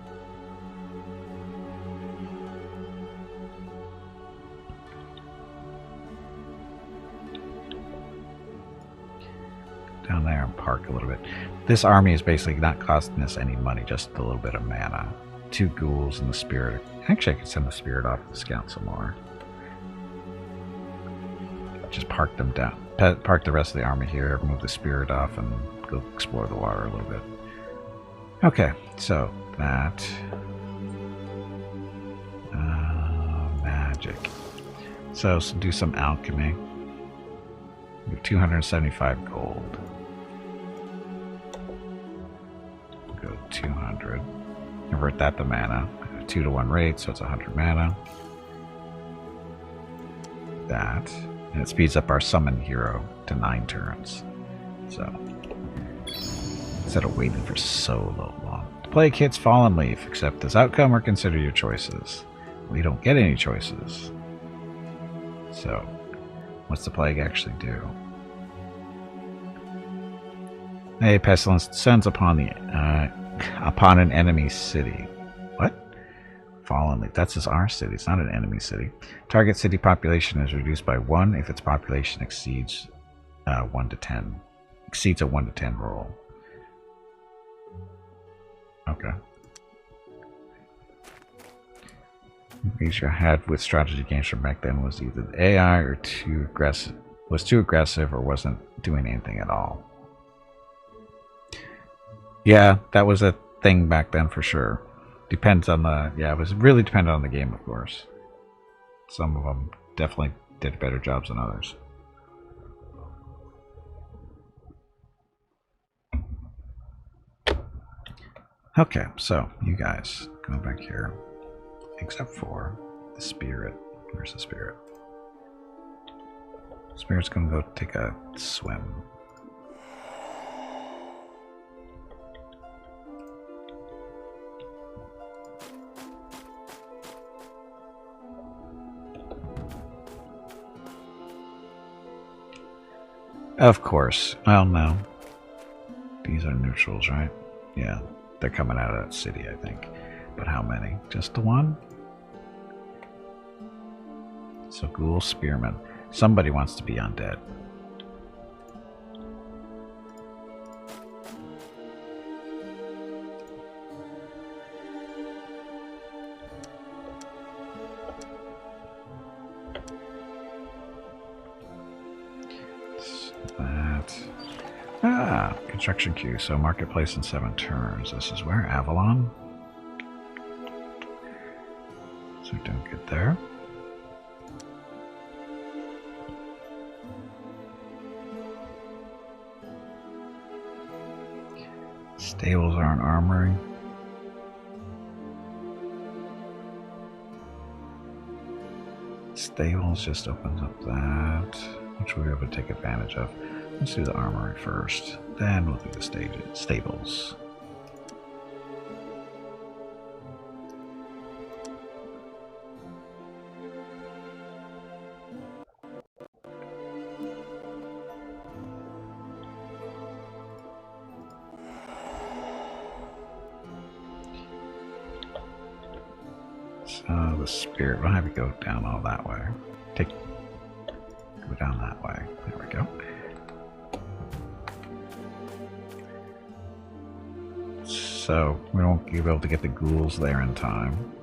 Speaker 1: Down there and park a little bit. This army is basically not costing us any money, just a little bit of mana. 2 ghouls and the spirit. Actually, I could send the spirit off to scout some more. Just park them down. Park the rest of the army here, move the spirit off, and go explore the water a little bit. Okay, so that. Magic. So do some alchemy. We have 275 gold. Go 200. Convert that to mana. 2-to-1 rate, so it's 100 mana. That. And it speeds up our summon hero to 9 turns. So, instead of waiting for so long. The plague hits Fallen Leaf. Accept this outcome or consider your choices. We don't get any choices. So, what's the plague actually do? A pestilence descends upon an enemy city. What? Fallen Leaf. That's just our city. It's not an enemy city. Target city population is reduced by 1 if its population exceeds 1 to 10. Exceeds a 1 to 10 roll. Okay. The issue I had with strategy games from back then was either the AI or too aggressive or wasn't doing anything at all. Yeah, that was a thing back then for sure. Depends on the, yeah, it was really dependent on the game, of course. Some of them definitely did better jobs than others. Okay, so you guys go back here, except for the spirit. Where's the spirit? Spirit's gonna go take a swim. Of course. Well, no. These are neutrals, right? Yeah, they're coming out of that city, I think. But how many? Just the one? So Ghoul Spearman. Somebody wants to be undead. Construction queue. So marketplace in 7 turns. This is where? Avalon. So we're doing good there. Stables are an armory. Stables just opens up that, which we'll be able to take advantage of. Let's do the armory first, then we'll do the stables. So the spirit, we'll have you go down all that way. Go down that way. There we go. So we won't be able to get the ghouls there in time.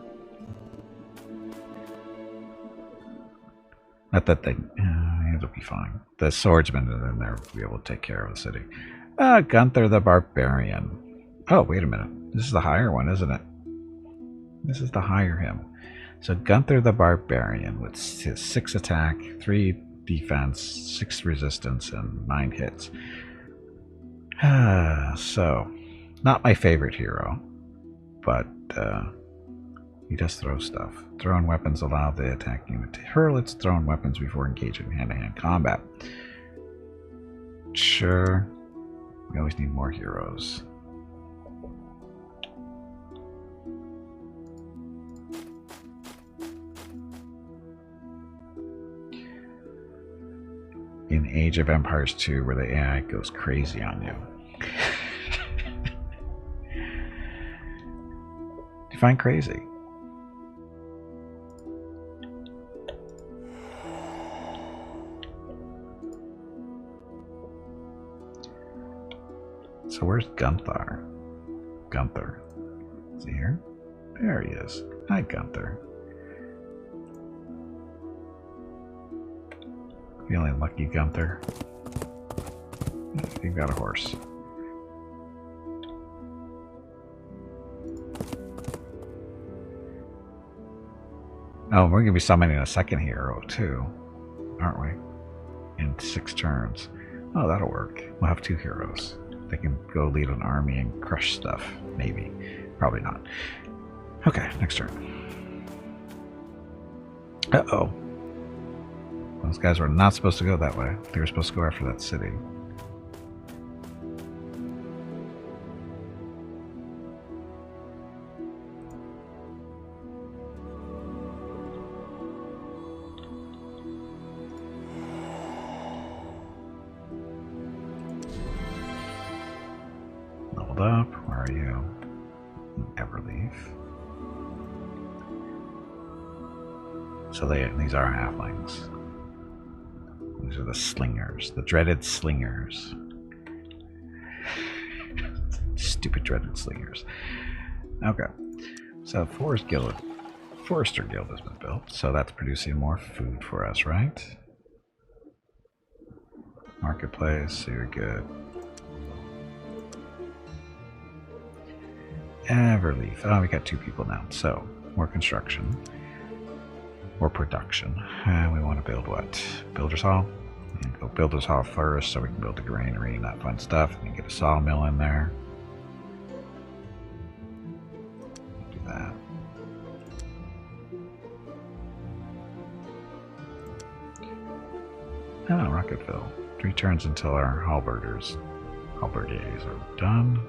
Speaker 1: Not that they... it'll be fine. The swordsman in there will be able to take care of the city. Gunther the Barbarian. Oh, wait a minute. This is the higher one, isn't it? This is the higher him. So Gunther the Barbarian with 6 attack, 3 defense, 6 resistance, and 9 hits. So... not my favorite hero, but he does throw stuff. Thrown weapons allow the attack unit to hurl its thrown weapons before engaging hand-to-hand combat. Sure, we always need more heroes. In Age of Empires 2, where the AI goes crazy on you. Define crazy. So where's Gunther? Gunther. Is he here? There he is. Hi, Gunther. Feeling lucky, Gunther. You've got a horse. Oh, we're going to be summoning a second hero, too, aren't we? In 6 turns. Oh, that'll work. We'll have 2 heroes. They can go lead an army and crush stuff. Maybe. Probably not. Okay, next turn. Uh-oh. Those guys were not supposed to go that way. They were supposed to go after that city. Up. Where are you? Everleaf. So these are halflings. These are the slingers, the dreaded slingers. Stupid dreaded slingers. Okay, so Forester Guild has been built, so that's producing more food for us, right? Marketplace, so you're good. Everleaf. Oh, we got 2 people now. So, more construction. More production. And we want to build what? Builder's Hall? And go Builder's Hall first so we can build a granary and that fun stuff. And get a sawmill in there. Do that. Oh, Rockettville. 3 turns until our halberdiers are done.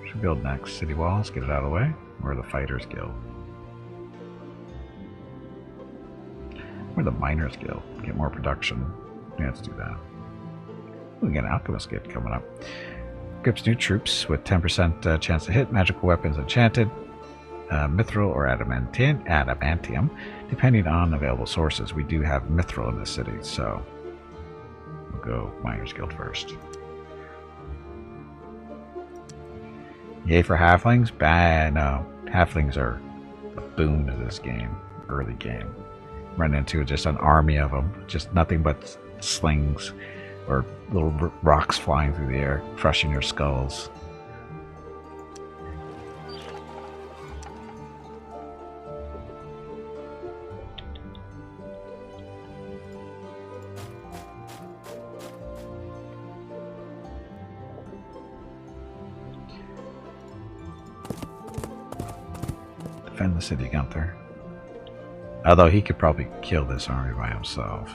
Speaker 1: Should build next. City walls, get it out of the way. We're the Fighters Guild. We're the Miners Guild. Get more production. Yeah, let's do that. We get an Alchemist Guild coming up. Equips new troops with 10% chance to hit. Magical weapons enchanted. Mithril or adamantium, depending on available sources. We do have mithril in the city, so we'll go Miners Guild first. Yay for halflings? Bad. No, halflings are a boon of this game, early game. Run into just an army of them, just nothing but slings or little rocks flying through the air, crushing your skulls. Defend the city, Gunther. Although he could probably kill this army by himself.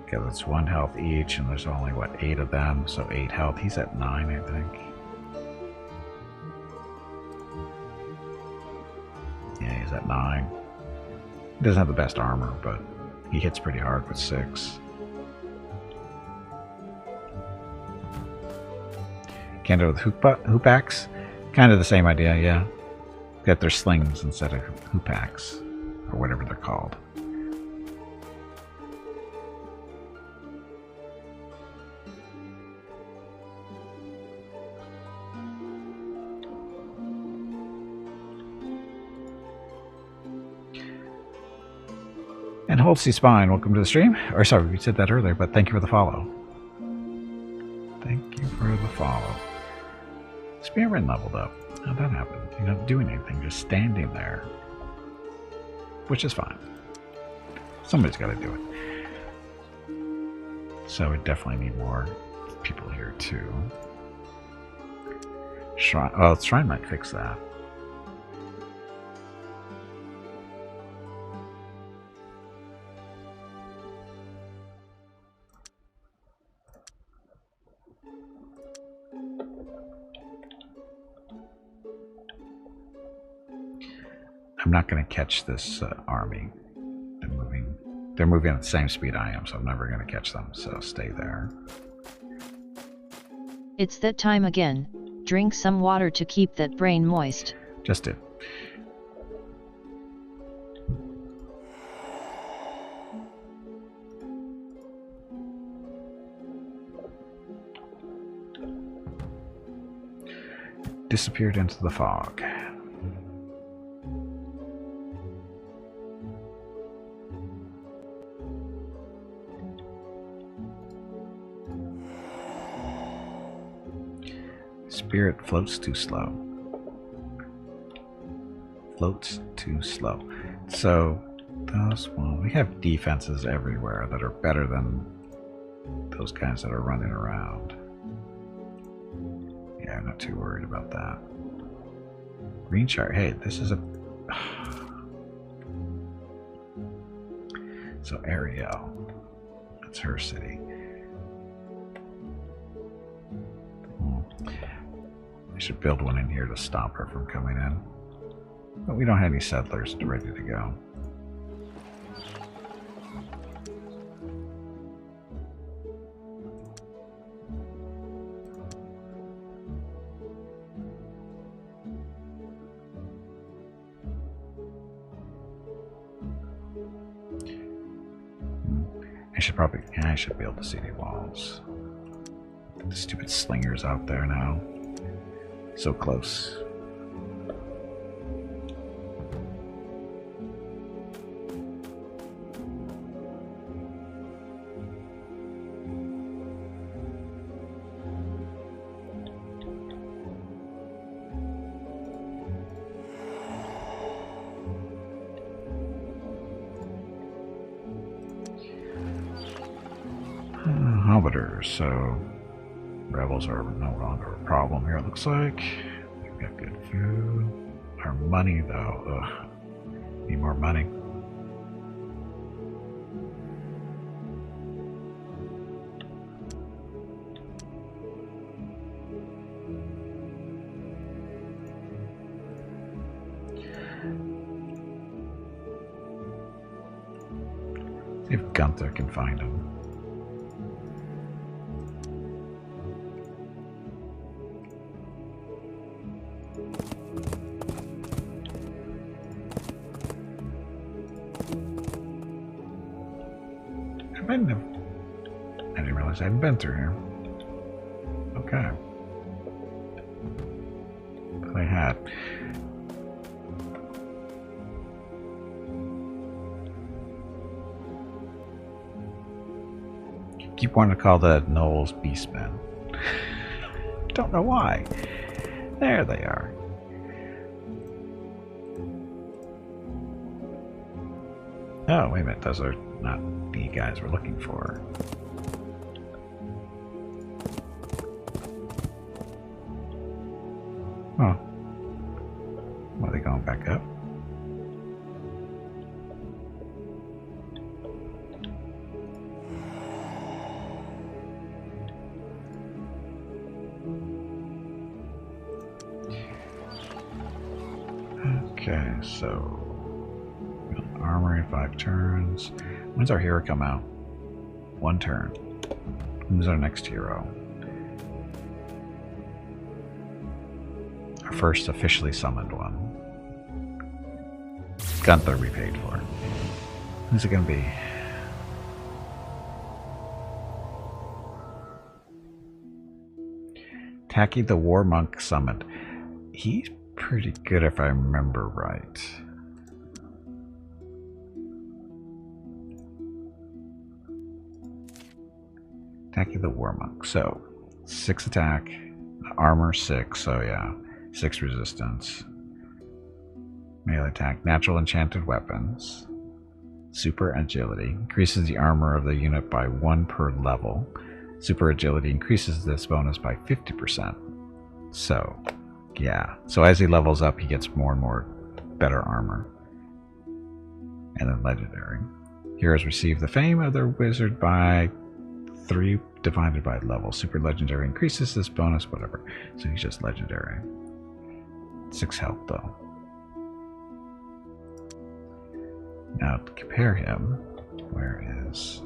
Speaker 1: Okay, that's 1 health each, and there's only, what, 8 of them, so 8 health. He's at 9, I think. Yeah, he's at 9. He doesn't have the best armor, but he hits pretty hard with 6. Canada with hoop-axe. Kind of the same idea, yeah. Got their slings instead of hoop-axe, or whatever they're called. And Holtzy Spine, welcome to the stream. Or sorry, we said that earlier, but thank you for the follow. Thank you for the follow. Spearman leveled up. How'd that happen? You're not doing anything, just standing there. Which is fine. Somebody's got to do it. So we definitely need more people here too. Shrine, well, Shrine might fix that. I'm not going to catch this army. They're moving at the same speed I am, so I'm never going to catch them, so stay there.
Speaker 2: It's that time again. Drink some water to keep that brain moist.
Speaker 1: Just did. Disappeared into the fog. Spirit floats too slow. Floats too slow. So, well, we have defenses everywhere that are better than those guys that are running around. Yeah, I'm not too worried about that. Green chart. Hey, this is a... So, Ariel. That's her city. I should build one in here to stop her from coming in. But we don't have any settlers ready to go. I should build the city walls. The stupid slingers out there now. So close. So rebels are no longer a problem here, it looks like. We've got good food. Our money, though, ugh. Need more money. See if Gunther can find him. I didn't realize I hadn't been through here. Okay. But I had. Keep wanting to call the Knowles Beastmen. Don't know why. There they are. Oh, wait a minute. Those are not the guys we're looking for. Oh. Are they going back up? Okay, so armory 5 turns. When's our hero come out? 1 turn. Who's our next hero? Our first officially summoned one. Gunther we paid for. Who's it gonna be? Tacky the War Monk summoned. He's pretty good if I remember right. Tacky the War Monk. So 6 attack, armor 6, so yeah. 6 resistance. Melee attack, natural enchanted weapons. Super agility. Increases the armor of the unit by 1 per level. Super agility increases this bonus by 50%. So, yeah. So as he levels up, he gets more and more better armor. And then legendary. Heroes receive the fame of their wizard by 3 divided by level. Super legendary increases this bonus, whatever. So he's just legendary. 6 health though. Now to compare him, where is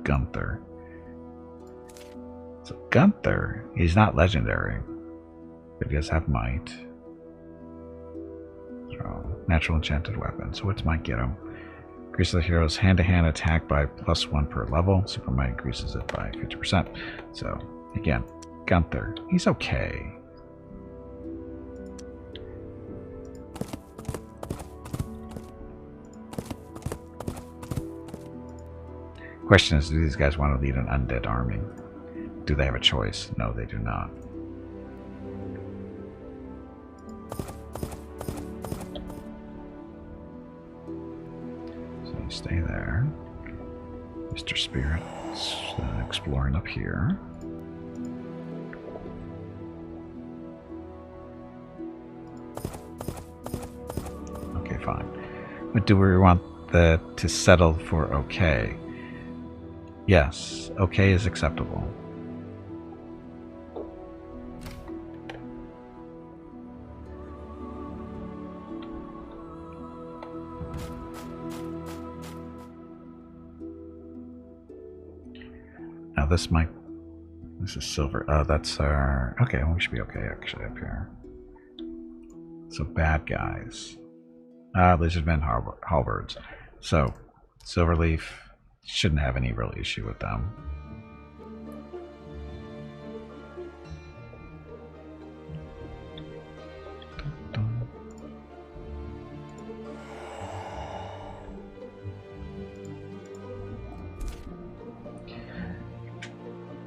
Speaker 1: Gunther? So Gunther, he's not legendary, but he does have might. So natural enchanted weapon. So what's might get him? Increases the hero's hand-to-hand attack by +1 per level. Super might increases it by 50%. So again, Gunther, he's okay. Question is, do these guys want to lead an undead army? Do they have a choice? No, they do not. So you stay there. Mr. Spirit's exploring up here. Okay, fine. But do we want to settle for okay? Yes, okay is acceptable. Now this is silver. Oh, that's our, okay, well, we should be okay actually up here. So bad guys. Lizardmen, halberds. So, Silverleaf, shouldn't have any real issue with them.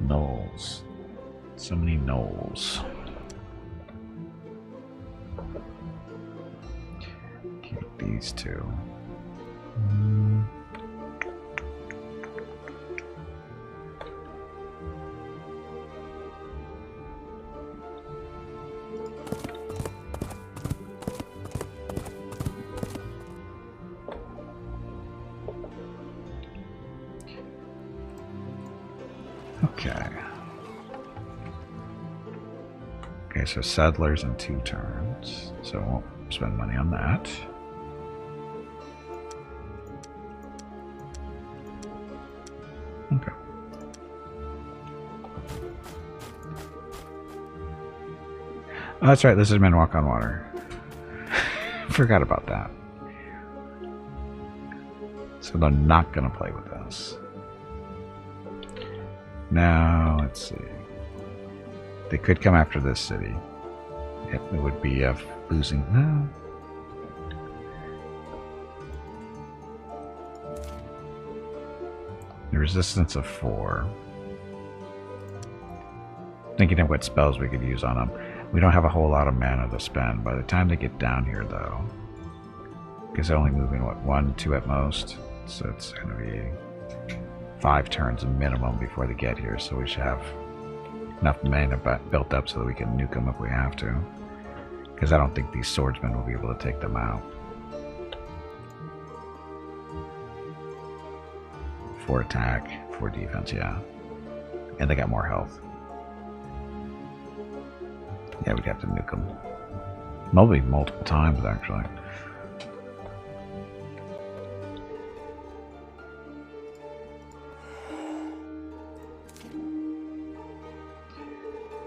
Speaker 1: Gnolls. So many gnolls. Keep these two. Okay, so settlers in 2 turns. So I won't spend money on that. Okay. Oh, that's right, lizardmen walk on water. Forgot about that. So they're not going to play with us. Now, let's see. They could come after this city. It would be losing. No. The resistance of 4. Thinking of what spells we could use on them. We don't have a whole lot of mana to spend. By the time they get down here, though, because they're only moving, what, 1, 2 at most? So it's going to be 5 turns minimum before they get here. So we should have enough mana built up so that we can nuke them if we have to. Because I don't think these swordsmen will be able to take them out. 4 attack, 4 defense, yeah. And they got more health. Yeah, we'd have to nuke them. Maybe multiple times, actually.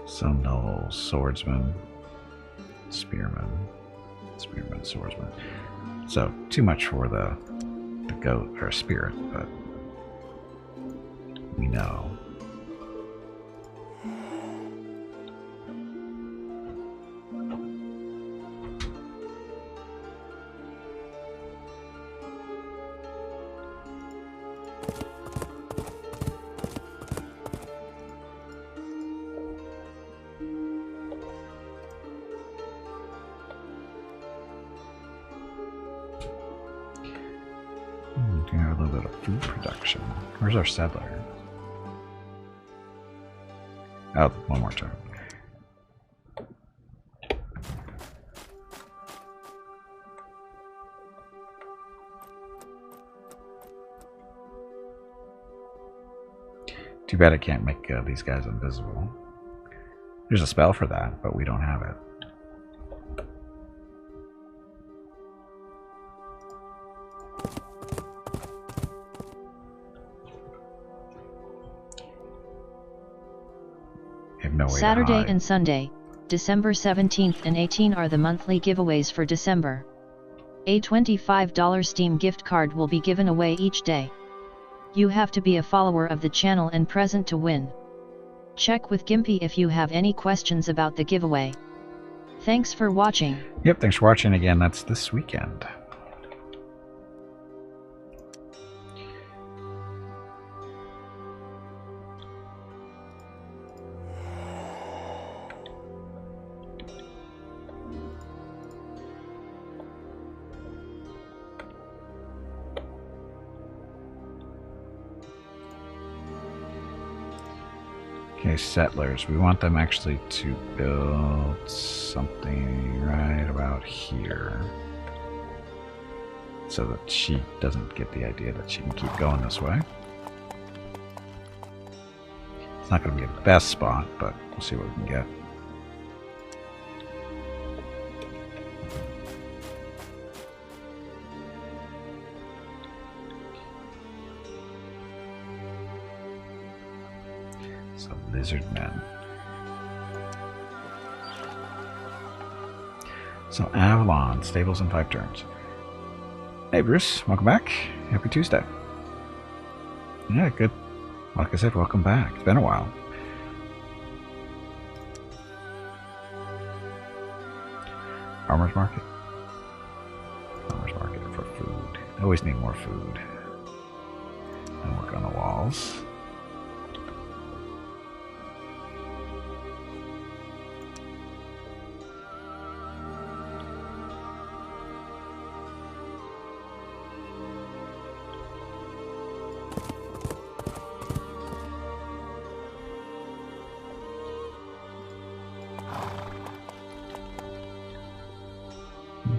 Speaker 1: Sundal, swordsman, spearman, swordsman. So too much for the goat or spirit, but we know. A little bit of food production. Where's our settler? Oh, one more turn. Too bad I can't make these guys invisible. There's a spell for that, but we don't have it. No
Speaker 2: Saturday and Sunday, December 17th and 18 are the monthly giveaways for December. A $25 Steam gift card will be given away each day. You have to be a follower of the channel and present to win. Check with Gimpy if you have any questions about the giveaway. Thanks for watching.
Speaker 1: Yep, thanks for watching again. That's this weekend. Okay, settlers. We want them actually to build something right about here. So that she doesn't get the idea that she can keep going this way. It's not going to be a best spot, but we'll see what we can get. So, lizard men. So, Avalon, stables in 5 turns. Hey, Bruce, welcome back. Happy Tuesday. Yeah, good. Like I said, welcome back. It's been a while. Farmer's market. Farmer's market for food. I always need more food. And work on the walls.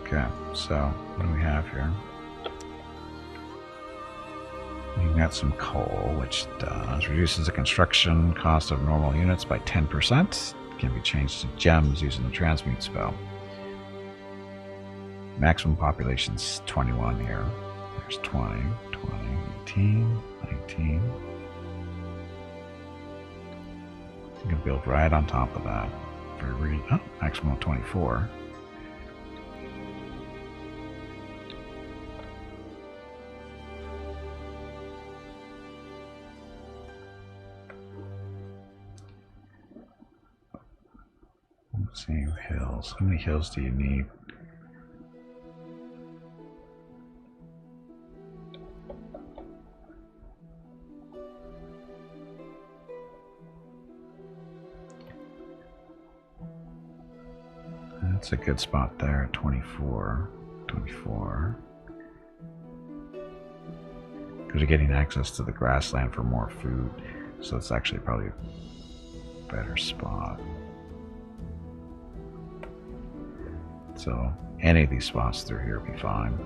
Speaker 1: Okay, so what do we have here? We've got some coal, which does reduces the construction cost of normal units by 10%. can be changed to gems using the transmute spell. Maximum population's 21 here. There's 20, 20, 18, 19. You can build right on top of that. Maximum of 24. Let's see, hills. How many hills do you need? That's a good spot there, 24, 24. Because you're getting access to the grassland for more food, so it's actually probably a better spot. So any of these spots through here will be fine.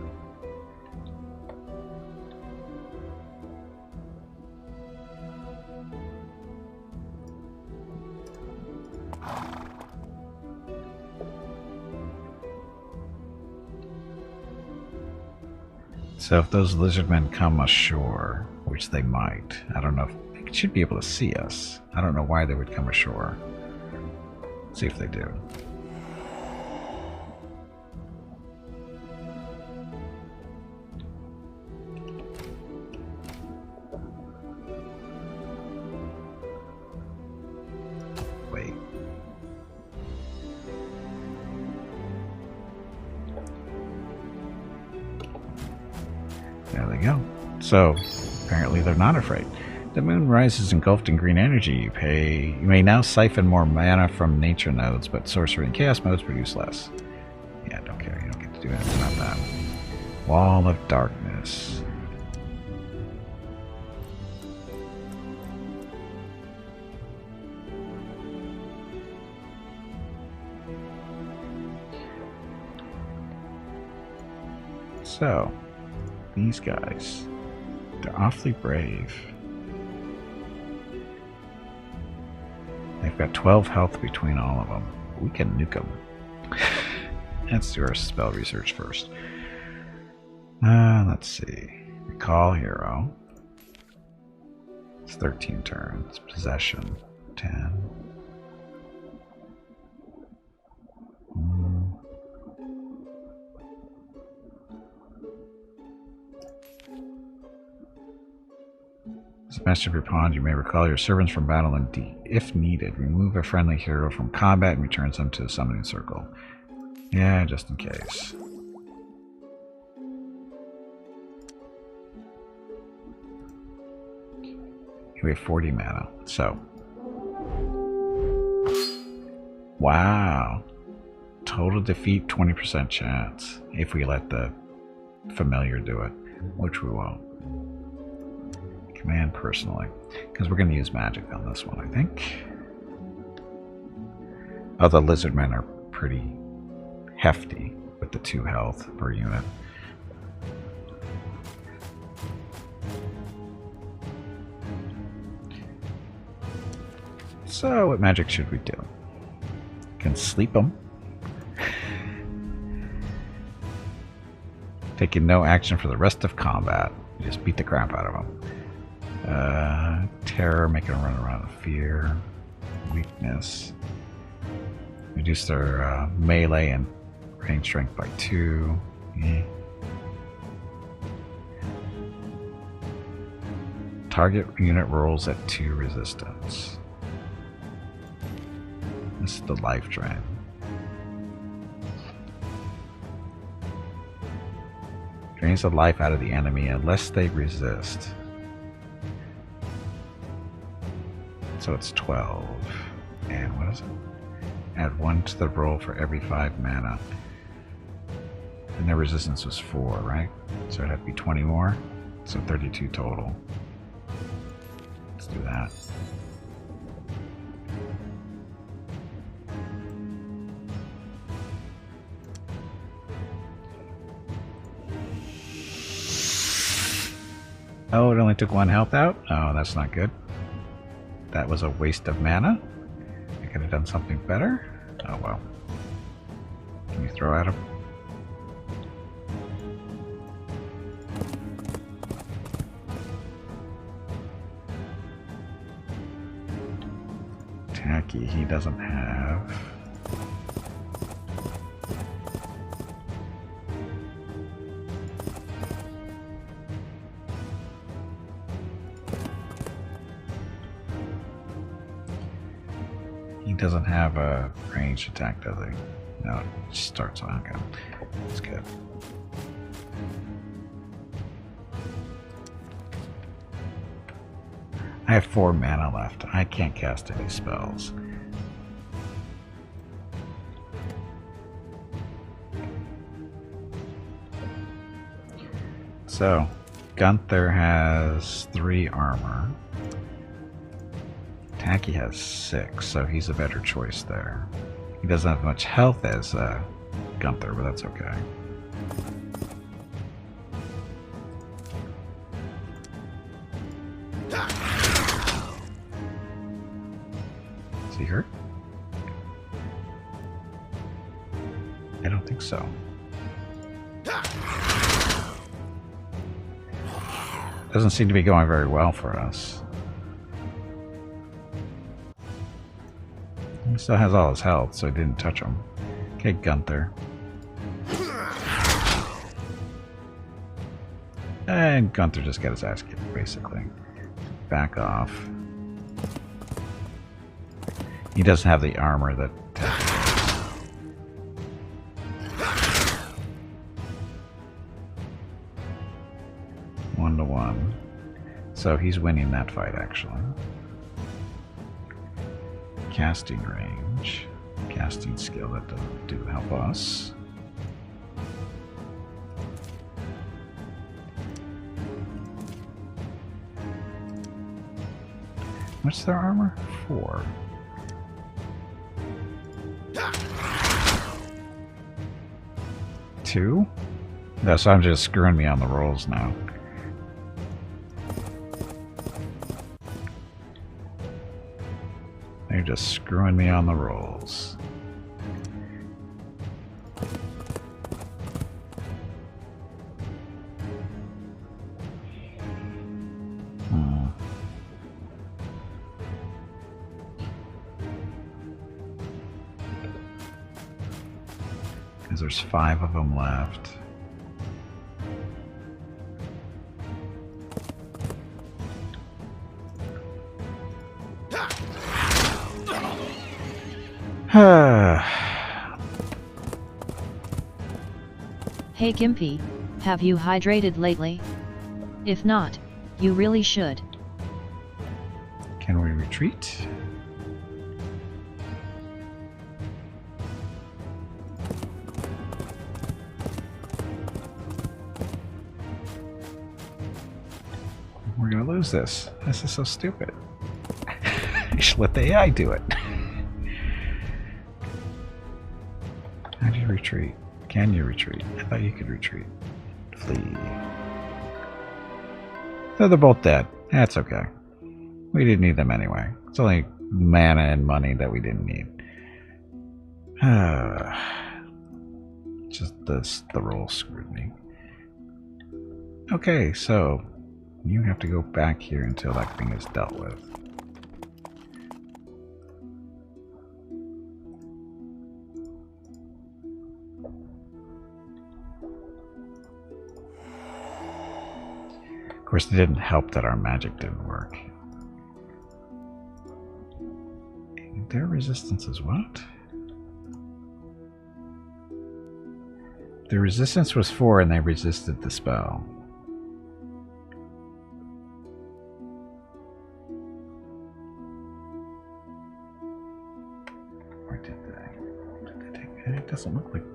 Speaker 1: So if those lizardmen come ashore, which they might, I don't know if they should be able to see us. I don't know why they would come ashore. Let's see if they do. Wait. There they go. So, apparently they're not afraid. The moon rises engulfed in green energy. You may now siphon more mana from nature nodes, but sorcery and chaos modes produce less. Yeah, don't care. You don't get to do anything about that. Wall of darkness. So, these guys, they're awfully brave. They've got 12 health between all of them. We can nuke them. Let's do our spell research first. Let's see. Recall hero. It's 13 turns. Possession, 10. As master of your pond, you may recall your servants from battle and, if needed, remove a friendly hero from combat and returns them to the summoning circle. Yeah, just in case. We have 40 mana, so. Wow. Total defeat, 20% chance. If we let the familiar do it, which we won't. Command personally, because we're going to use magic on this one, I think. Oh, the lizard men are pretty hefty with the 2 health per unit. So, what magic should we do? Can sleep them. Taking no action for the rest of combat. You just beat the crap out of them. Terror, make them run around in fear. Weakness. Reduce their melee and range strength by 2. Target unit rolls at 2 resistance. This is the life drain. Drains the life out of the enemy unless they resist. So it's 12. And what is it? Add 1 to the roll for every 5 mana. And their resistance was 4, right? So it'd have to be 20 more. So 32 total. Let's do that. Oh, it only took 1 health out? Oh, that's not good. That was a waste of mana. I could have done something better? Oh well. Can you throw at him? Tacky, he doesn't have. He doesn't have a ranged attack, does he? No, it just starts on. Okay. That's good. I have 4 mana left. I can't cast any spells. So, Gunther has 3 armor. Tacky has 6, so he's a better choice there. He doesn't have much health as Gunther, but that's okay. Is he hurt? I don't think so. Doesn't seem to be going very well for us. He still has all his health, so he didn't touch him. Okay, Gunther. And Gunther just got his ass kicked, basically. Back off. He doesn't have the armor that Tacky has. One to one. So he's winning that fight, actually. Casting range. Casting skill, that doesn't do help us. What's their armor? 4. Two? No, so I'm just screwing me on the rolls now. They're just screwing me on the rolls. Because there's 5 of them left.
Speaker 2: Hey Gimpy, have you hydrated lately? If not, you really should.
Speaker 1: Can we retreat? We're gonna lose this. This is so stupid. You should let the AI do it. How do you retreat? Can you retreat? I thought you could retreat. Flee. So they're both dead. That's okay. We didn't need them anyway. It's only mana and money that we didn't need. Just the roll screwed me. Okay, so you have to go back here until that thing is dealt with. Of course, it didn't help that our magic didn't work. Their resistance is what? Their resistance was 4 and they resisted the spell. Or did they? Did they take it? It doesn't look like...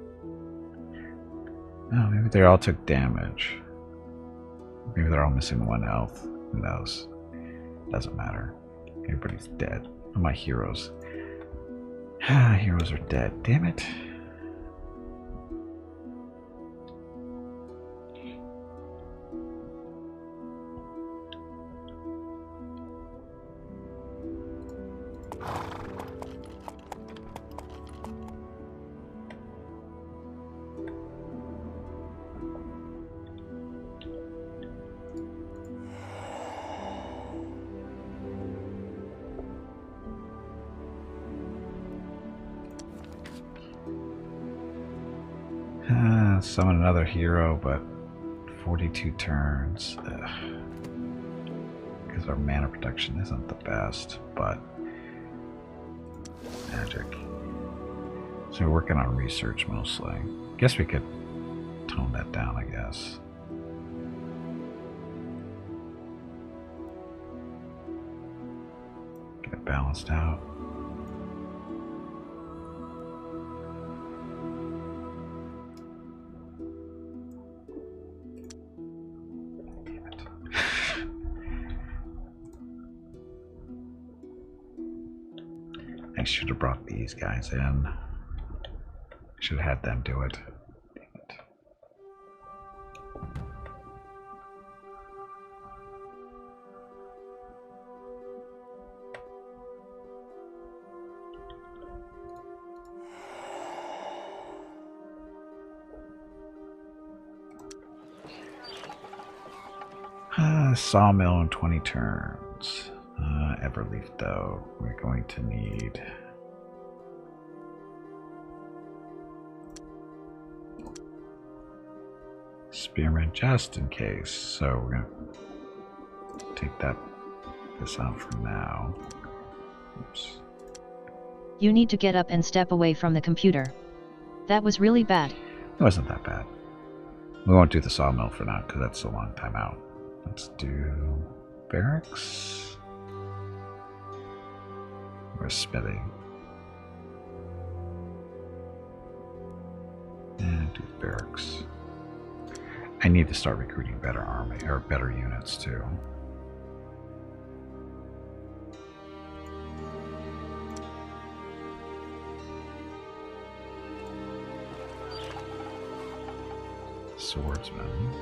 Speaker 1: No, maybe they all took damage. Maybe they're all missing 1 health. Who knows? Doesn't matter. Everybody's dead. Oh, my heroes. Heroes are dead. Damn it. Summon another hero, but 42 turns. Because our mana protection isn't the best, but magic. So we're working on research mostly. Guess we could tone that down, I guess. Get it balanced out. Damn it. I should have brought these guys in. Should have had them do it. Damn it. Sawmill in 20 turns. Everleaf, though, we're going to need. Spearman just in case. So we're gonna take this out for now. Oops.
Speaker 2: You need to get up and step away from the computer. That was really bad.
Speaker 1: It wasn't that bad. We won't do the sawmill for now because that's a long time out. Let's do barracks. Or smithing. And do barracks. I need to start recruiting better army or better units too. Swordsman.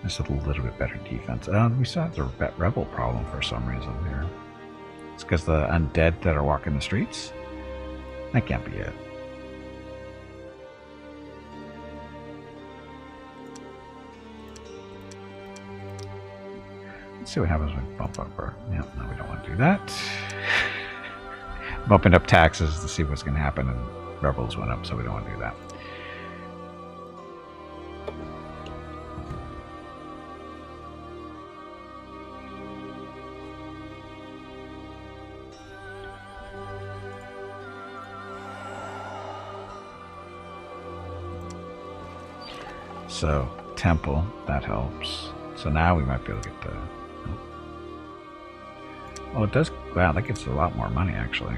Speaker 1: Just a little bit better defense. We still have the rebel problem for some reason here. It's because the undead that are walking the streets? That can't be it. Let's see what happens when we bump up our... Yeah, no, we don't want to do that. Bumping up taxes to see what's going to happen, and rebels went up, so we don't want to do that. So, temple, that helps. So now we might be able to get the... Oh, it does... Wow, that gets a lot more money, actually.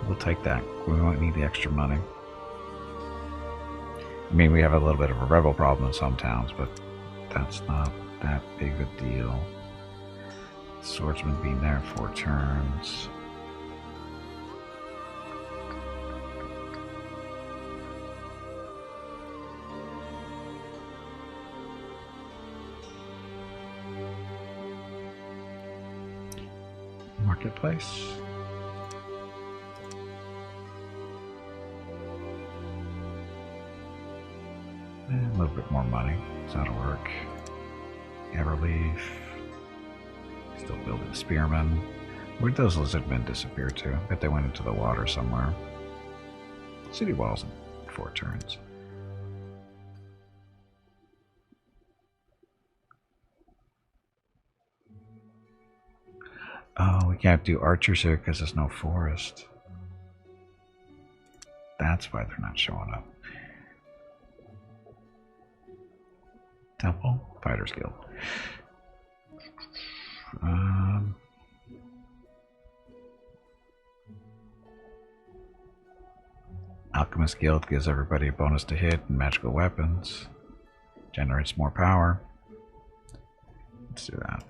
Speaker 1: We'll take that. We won't need the extra money. I mean, we have a little bit of a rebel problem in some towns, but that's not that big a deal. Swordsman being there 4 turns. Marketplace. And a little bit more money, so that'll work. Everleaf. Still building spearmen. Where'd those lizardmen disappear to? I bet they went into the water somewhere. City walls in 4 turns. Oh, we can't do archers here because there's no forest. That's why they're not showing up. Temple? Fighters Guild. Alchemist Guild gives everybody a bonus to hit and magical weapons. Generates more power. Let's do that.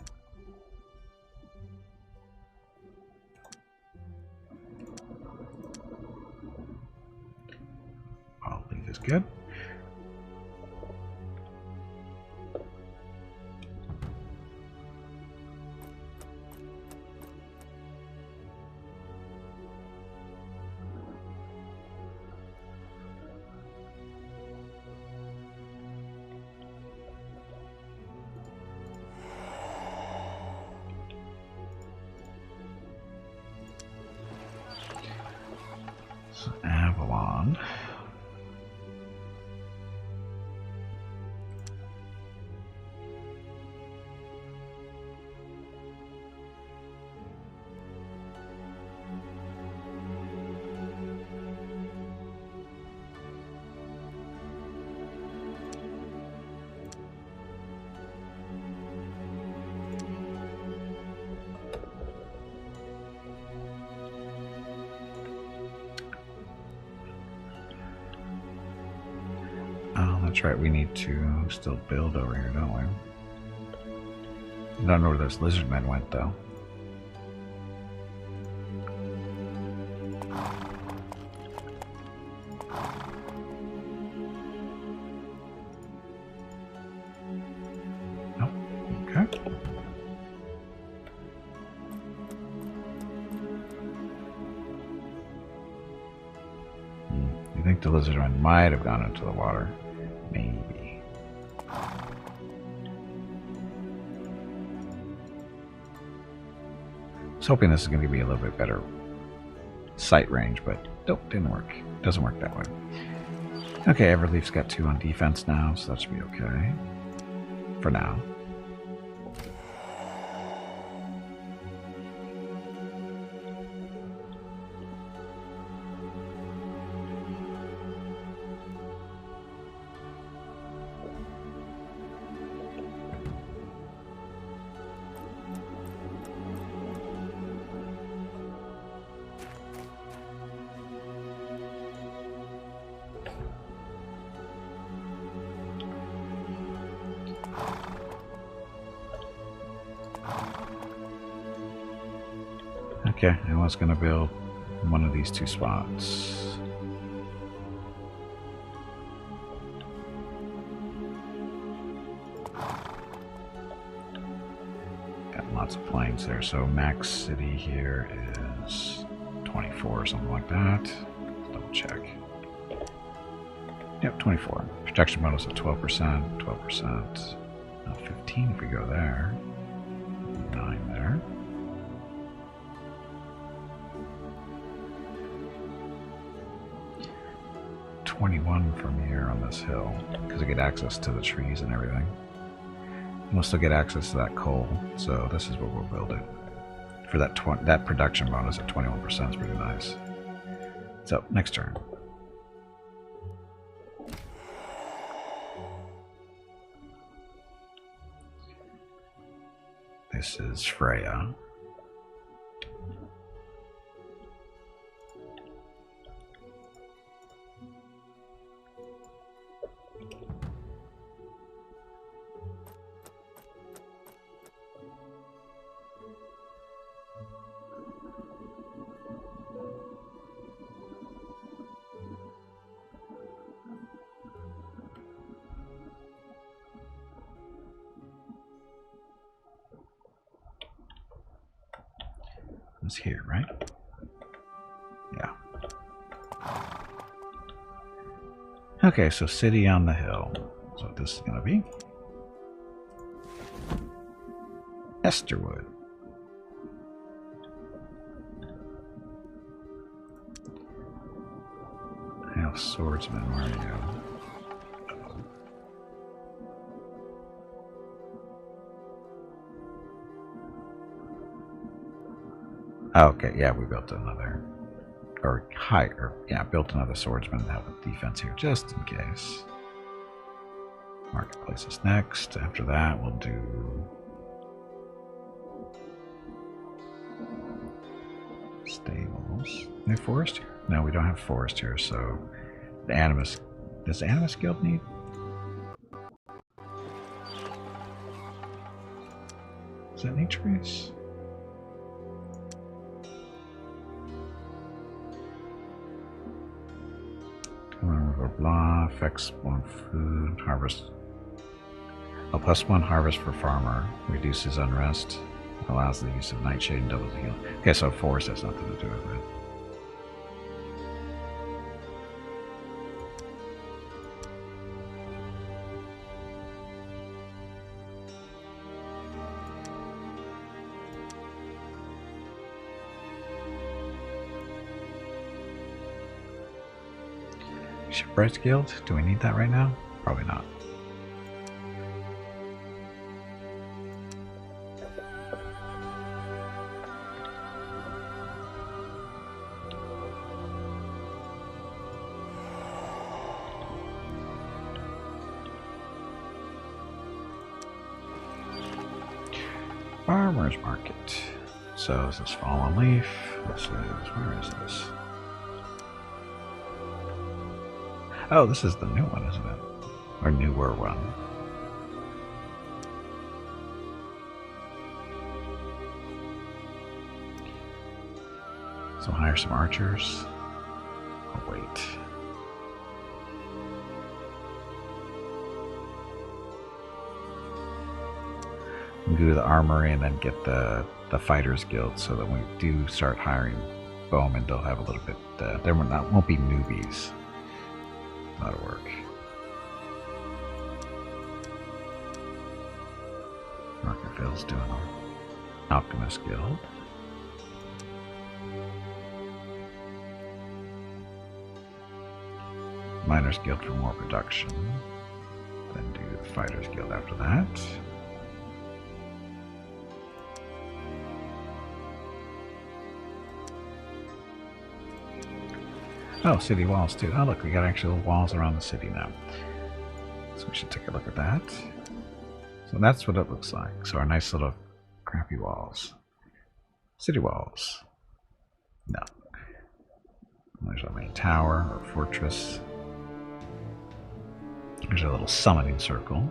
Speaker 1: All leave is good. on. Oh, that's right. We need to still build over here, don't we? I don't know where those lizard men went, though. Oh, okay. You think the lizard men might have gone into the water? Maybe. I was hoping this is going to be a little bit better sight range, but nope, didn't work. Doesn't work that way. Okay, Everleaf's got 2 on defense now, so that should be okay. For now. Okay, I was going to build one of these 2 spots. Got lots of planes there, so max city here is 24 or something like that. Let's double check. Yep, 24. Protection bonus at 12%, 12%. 15 if we go there. 9 there. 21 from here on this hill, because I get access to the trees and everything. We'll still get access to that coal, so this is what we'll build it. For that production bonus at 21% is pretty nice. So, next turn. This is Freya. It's here, right? Yeah. Okay, so city on the hill. That's what this is going to be. Esterwood. I have swordsman. Where are you? Okay, yeah, we built another, built another swordsman to have a defense here just in case. Marketplace is next. After that, we'll do stables. We have forest here? No, we don't have forest here, so the Animus. Does the Animus Guild need? Does that need trees? Blah, affects 1 food, harvest. A +1 harvest for farmer, reduces unrest, allows the use of nightshade and doubles the heal. Okay, so forest has nothing to do with it. Shipwrights Guild. Do we need that right now? Probably not. Farmer's Market. So is this Fallen Leaf? This is, where is this? Oh, this is the new one, isn't it? Or newer one. So hire some archers. Oh, wait. Go to the armory and then get the Fighters Guild so that when we do start hiring bowmen, they'll have a little bit, there won't be newbies. That'll work. Rockefeller's doing an Alchemist Guild. Miners Guild for more production. Then do the Fighters Guild after that. Oh, city walls too. Oh look, we got actual walls around the city now. So we should take a look at that. So that's what it looks like. So our nice little crappy walls. City walls. No. There's our main tower or fortress. There's a little summoning circle.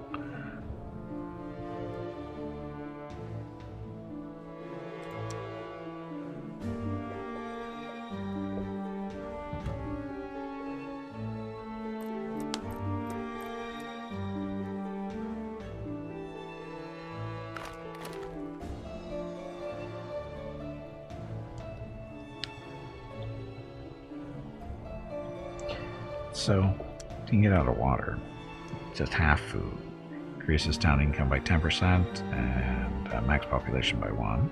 Speaker 1: So, you can get out of water. Just half food. Increases town income by 10% and max population by 1.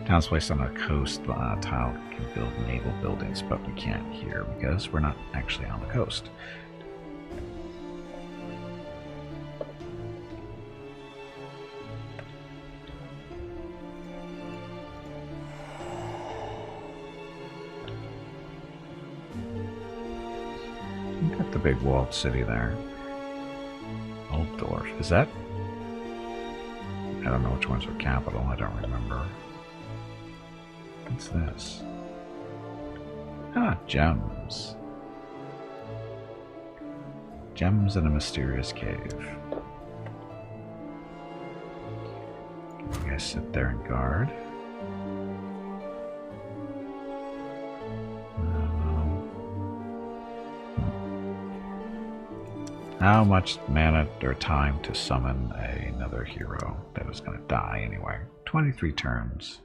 Speaker 1: Towns placed on a coast tile can build naval buildings, but we can't here because we're not actually on the coast. Got the big walled city there. Old Dwarf. Is that? I don't know which ones are capital. I don't remember. What's this? Ah, gems. Gems in a mysterious cave. You guys sit there and guard. How much mana or time to summon another hero that is going to die anyway? 23 turns.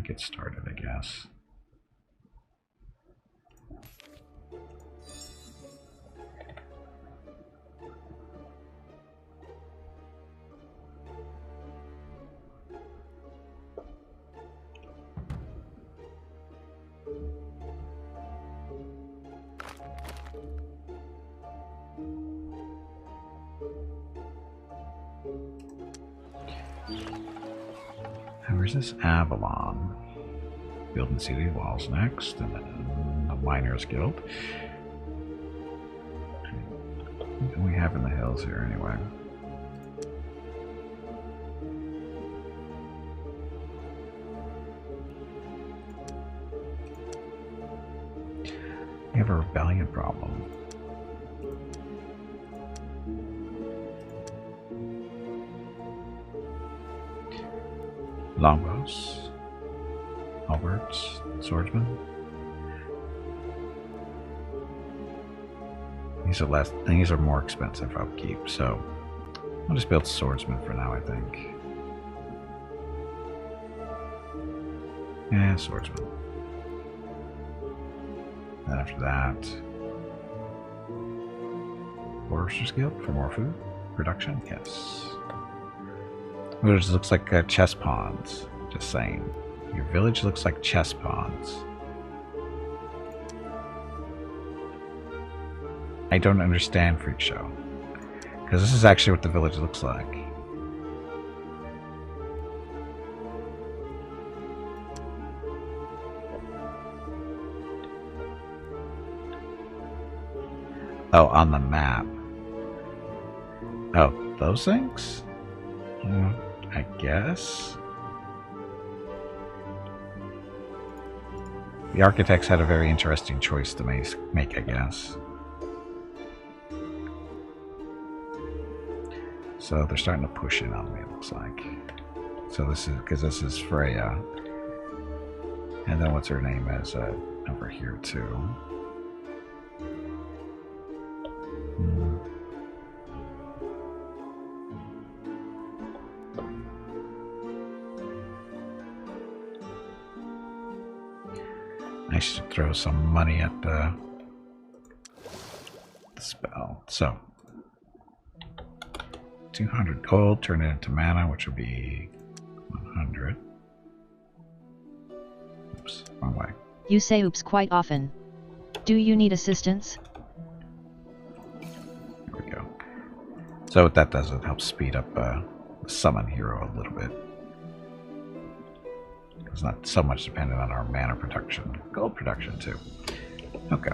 Speaker 1: Get started, I guess. Where's this Avalon? Building city walls next, and then the Miners Guild. What do we have in the hills here anyway? We have a rebellion problem. Longbows, halberds, swordsmen. These are more expensive upkeep, so I'll just build swordsmen for now, I think. Yeah, swordsman. Then after that, Forester's Guild for more food production. Yes. Which looks like chess pawns. Just saying. Your village looks like chess pawns. I don't understand Freak Show. Because this is actually what the village looks like. Oh, on the map. Oh, those things? I guess. The architects had a very interesting choice to make, I guess. So they're starting to push in on me, it looks like. So this is, because this is Freya. And then what's her name is over here too. I should throw some money at the spell. So 200 gold, turn it into mana, which would be 100. Oops, wrong way.
Speaker 2: You say oops quite often. Do you need assistance?
Speaker 1: There we go. So what that does, it helps speed up the summon hero a little bit. It's not so much dependent on our mana production. Gold production too. Okay.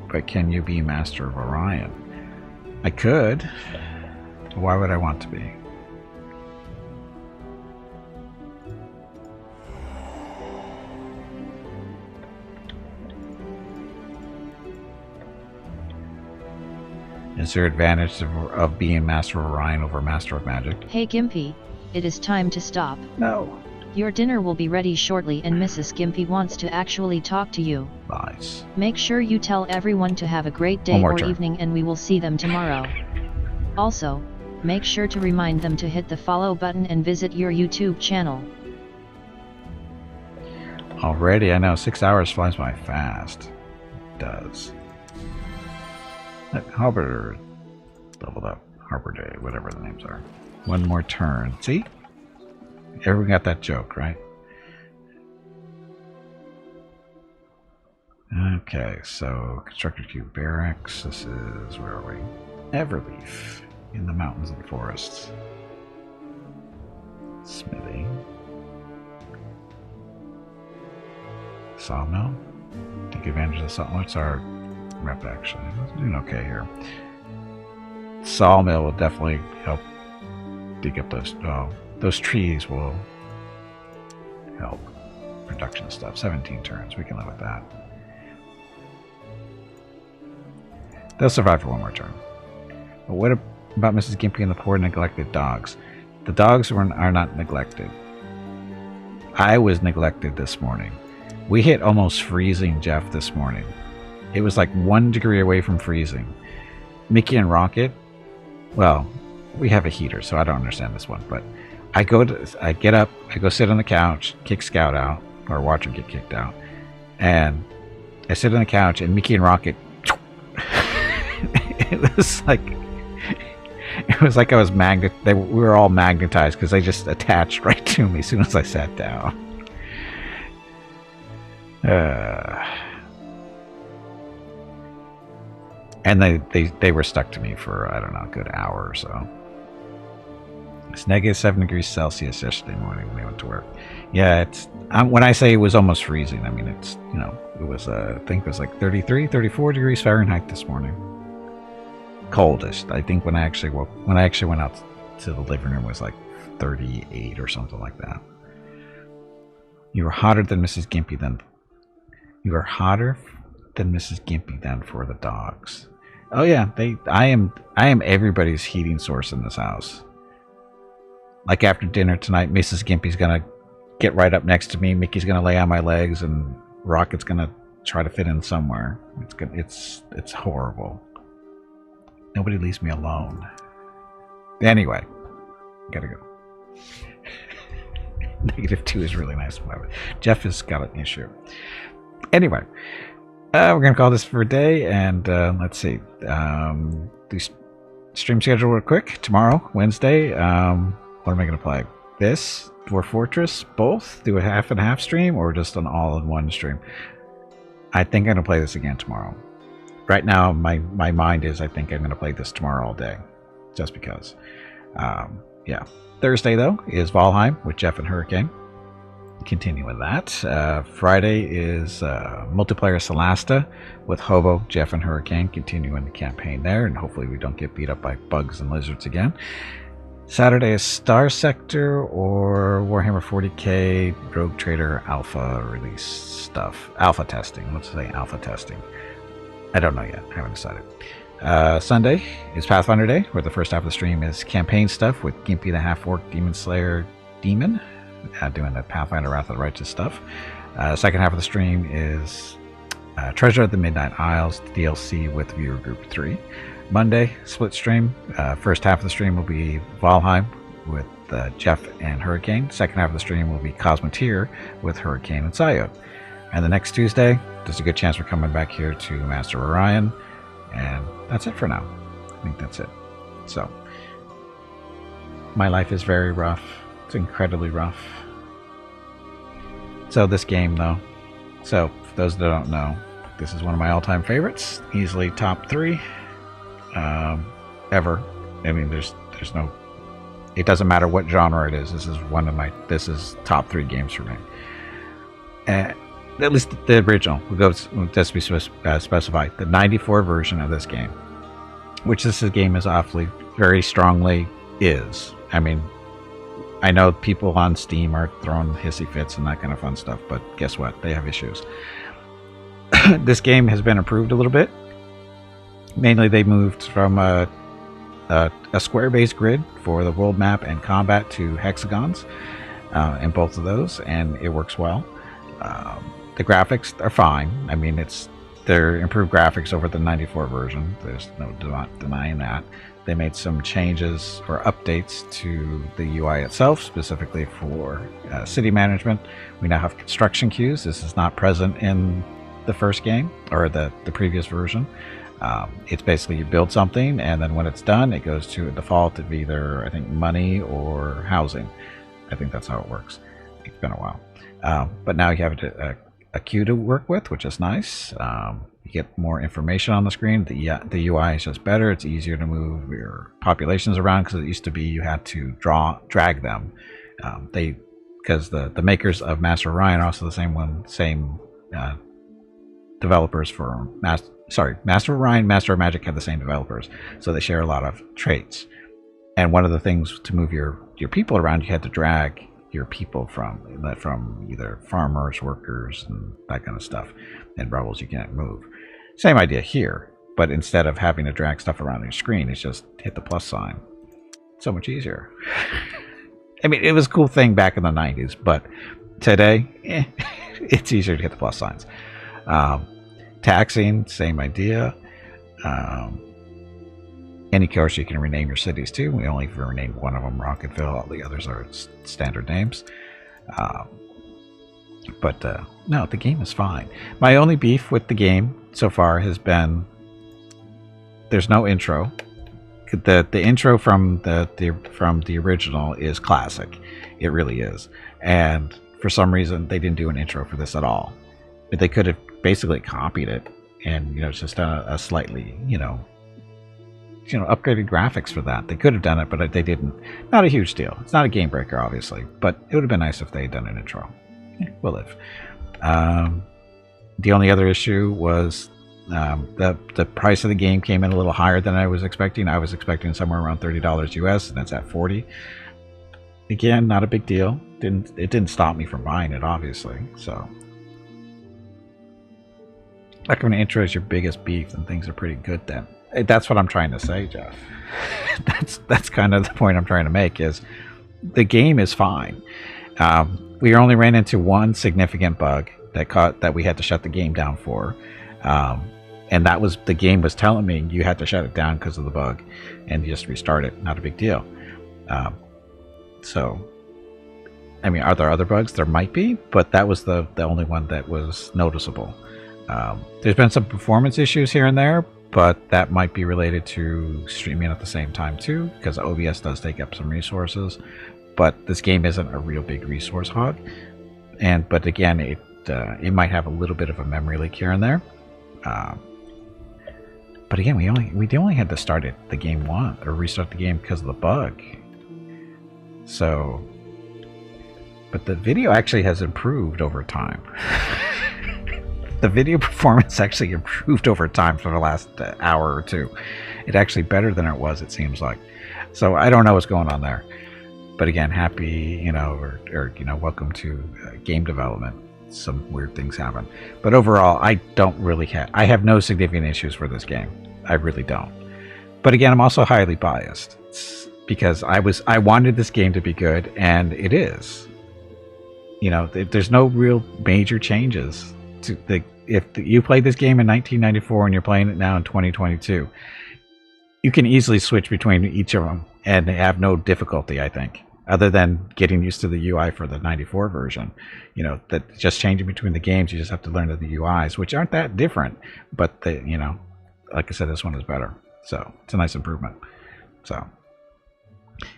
Speaker 1: But can you be Master of Orion? I could. Why would I want to be? Is there advantage of being Master of Orion over Master of Magic?
Speaker 2: Hey Gimpy, it is time to stop.
Speaker 1: No.
Speaker 2: Your dinner will be ready shortly and Mrs. Gimpy wants to actually talk to you.
Speaker 1: Nice.
Speaker 2: Make sure you tell everyone to have a great day or evening and we will see them tomorrow. Also, make sure to remind them to hit the follow button and visit your YouTube channel.
Speaker 1: Already, I know 6 hours flies by fast. It does. Look, Harbinger leveled up. Harbor Day, whatever the names are. One more turn. See? Everyone got that joke, right? Okay, so constructed cube barracks. This is, where are we? Everleaf, in the mountains and forests. Smithy. Sawmill. Take advantage of the sawmill. What's our rep actually? We're doing okay here. Sawmill will definitely help dig up those. Those trees will help production stuff. 17 turns. We can live with that. They'll survive for one more turn. But what about Mrs. Gimpy and the poor neglected dogs? The dogs are not neglected. I was neglected this morning. We hit almost freezing, Jeff, this morning. It was like 1 degree away from freezing. Mickey and Rocket, well, we have a heater, so I don't understand this one, but I get up, I go sit on the couch, kick Scout out, or watch him get kicked out, and I sit on the couch, and Mickey and Rocket, it was like I was we were all magnetized because they just attached right to me as soon as I sat down. And they were stuck to me for, I don't know, a good hour or so. It's -7 degrees Celsius yesterday morning when I went to work. Yeah, it's when I say it was almost freezing, I mean it's, you know, it was I think it was like 33, 34 degrees Fahrenheit this morning. Coldest. I think when I actually went out to the living room, it was like 38 or something like that. You were hotter than Mrs. Gimpy then. You are hotter than Mrs. Gimpy then for the dogs. Oh yeah, I am everybody's heating source in this house. Like after dinner tonight, Mrs. Gimpy's gonna get right up next to me. Mickey's gonna lay on my legs, and Rocket's gonna try to fit in somewhere. It's horrible. Nobody leaves me alone. Anyway, gotta go. -2 is really nice. Jeff has got an issue. Anyway, we're gonna call this for a day, and let's see. Do stream schedule real quick. Tomorrow, Wednesday. What am I gonna play? This Dwarf Fortress, both? Do a half and half stream, or just an all-in-one stream? I think I'm gonna play this again tomorrow. Right now, my mind is I think I'm gonna play this tomorrow all day, just because. Yeah. Thursday though is Valheim with Jeff and Hurricane. Continue with that. Friday is multiplayer Solasta with Hobo, Jeff, and Hurricane. Continuing the campaign there, and hopefully we don't get beat up by bugs and lizards again. Saturday is Star Sector or Warhammer 40k Rogue Trader Alpha release stuff. Alpha testing. Let's say alpha testing. I don't know yet. I haven't decided. Sunday is Pathfinder Day, where the first half of the stream is campaign stuff with Gimpy the Half-Orc Demon Slayer Demon, doing the Pathfinder Wrath of the Righteous stuff. Second half of the stream is Treasure of the Midnight Isles DLC with Viewer Group 3. Monday, split stream. First half of the stream will be Valheim with Jeff and Hurricane. Second half of the stream will be Cosmoteer with Hurricane and Sayod. And the next Tuesday, there's a good chance we're coming back here to Master Orion. And that's it for now. I think that's it. So, my life is very rough. It's incredibly rough. So this game, though. So, for those that don't know, this is one of my all-time favorites. Easily top 3. Ever. I mean, there's no... It doesn't matter what genre it is. This is one of my... This is top 3 games for me. At least the original. We'll go just be specified. The 94 version of this game. Which this game is awfully, very strongly is. I mean, I know people on Steam are throwing hissy fits and that kind of fun stuff, but guess what? They have issues. This game has been improved a little bit. Mainly they moved from a square-based grid for the world map and combat to hexagons in both of those, and it works well. The graphics are fine. I mean, they're improved graphics over the 94 version. There's no denying that. They made some changes or updates to the UI itself, specifically for city management. We now have construction queues. This is not present in the first game or the previous version. It's basically you build something, and then when it's done, it goes to a default of either, I think, money or housing. I think that's how it works. It's been a while. But now you have a queue to work with, which is nice. You get more information on the screen. The UI is just better. It's easier to move your populations around, because it used to be you had to drag them. Because the makers of Master Orion are also the same developers for Master Orion, Master of Magic have the same developers, so they share a lot of traits. And one of the things to move your people around, you had to drag your people from either farmers, workers, and that kind of stuff. And rebels you can't move. Same idea here, but instead of having to drag stuff around your screen, it's just hit the plus sign. So much easier. I mean, it was a cool thing back in the 90s, but today, it's easier to hit the plus signs. Taxing, same idea. Any course you can rename your cities too. We only renamed one of them Rocketville. All the others are standard names. But no, the game is fine. My only beef with the game so far has been there's no intro. The intro from the original is classic. It really is. And for some reason they didn't do an intro for this at all. But they could have basically copied it and just done a slightly upgraded graphics for that. They could have done it, but they didn't. Not a huge deal. It's not a game breaker, obviously, but it would have been nice if they had done an intro. We'll live. The only other issue was the price of the game came in a little higher than I was expecting. I was expecting somewhere around $30 US, and it's at $40. Again, not a big deal. It didn't stop me from buying it, obviously. So Like when intro is your biggest beef, then things are pretty good then. That's what I'm trying to say, Jeff. That's kind of the point I'm trying to make. Is the game is fine. We only ran into one significant bug that we had to shut the game down for, and that was the game was telling me you had to shut it down because of the bug, and you just restart it. Not a big deal. So, I mean, are there other bugs? There might be, but that was the only one that was noticeable. There's been some performance issues here and there, but that might be related to streaming at the same time too, because OBS does take up some resources. But this game isn't a real big resource hog, but again, it might have a little bit of a memory leak here and there. But again, we only had to start the game once or restart the game because of the bug. So, but the video actually has improved over time. The video performance actually improved over time for the last hour or two. It's actually better than it was, it seems like. So I don't know what's going on there. But again, happy, welcome to game development. Some weird things happen. But overall, I have no significant issues for this game. I really don't. But again, I'm also highly biased. Because I wanted this game to be good, and it is. There's no real major changes to if you played this game in 1994 and you're playing it now in 2022, you can easily switch between each of them and have no difficulty, I think, other than getting used to the UI for the 94 version. That just changing between the games, you just have to learn the UIs, which aren't that different, but like I said, this one is better. So it's a nice improvement. So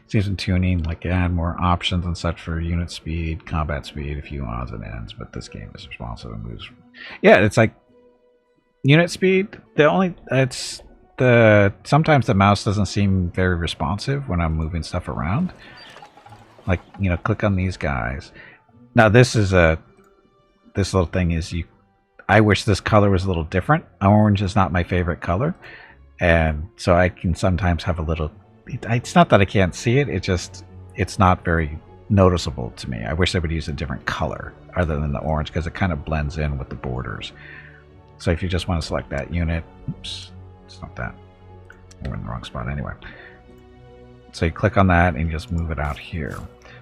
Speaker 1: seems some tuning, like add more options and such for unit speed, combat speed, a few odds and ends, but this game is responsive and moves. Yeah, it's like unit speed. Sometimes the mouse doesn't seem very responsive when I'm moving stuff around. Like, click on these guys. Now this little thing is I wish this color was a little different. Orange is not my favorite color, and so I can sometimes have a little. It's not that I can't see it. It's not very noticeable to me. I wish they would use a different color other than the orange, because it kind of blends in with the borders. So if you just want to select that unit, oops, it's not that. We're in the wrong spot anyway. So you click on that and you just move it out here.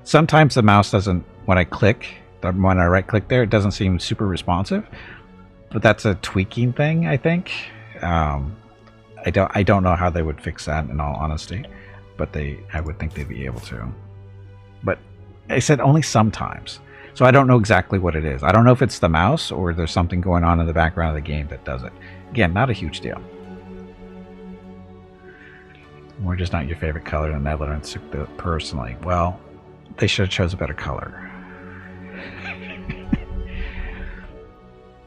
Speaker 1: Sometimes the mouse doesn't, when I right click there, it doesn't seem super responsive, but that's a tweaking thing, I think. I don't know how they would fix that, in all honesty, but I would think they'd be able to. But I said only sometimes, so I don't know exactly what it is. I don't know if it's the mouse or there's something going on in the background of the game that does it. Again, not a huge deal. We're just not your favorite color in the Netherlands, personally. Well, they should have chose a better color.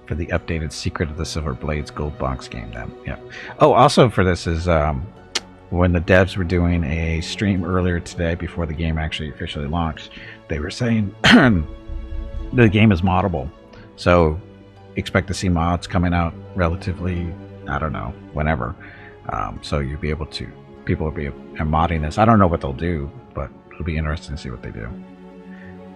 Speaker 1: For the updated Secret of the Silver Blades gold box game then. Yeah. Oh, also for this is when the devs were doing a stream earlier today before the game actually officially launched, they were saying the game is moddable. So expect to see mods coming out relatively, I don't know, whenever. So you'll be able to, people will be modding this. I don't know what they'll do, but it'll be interesting to see what they do.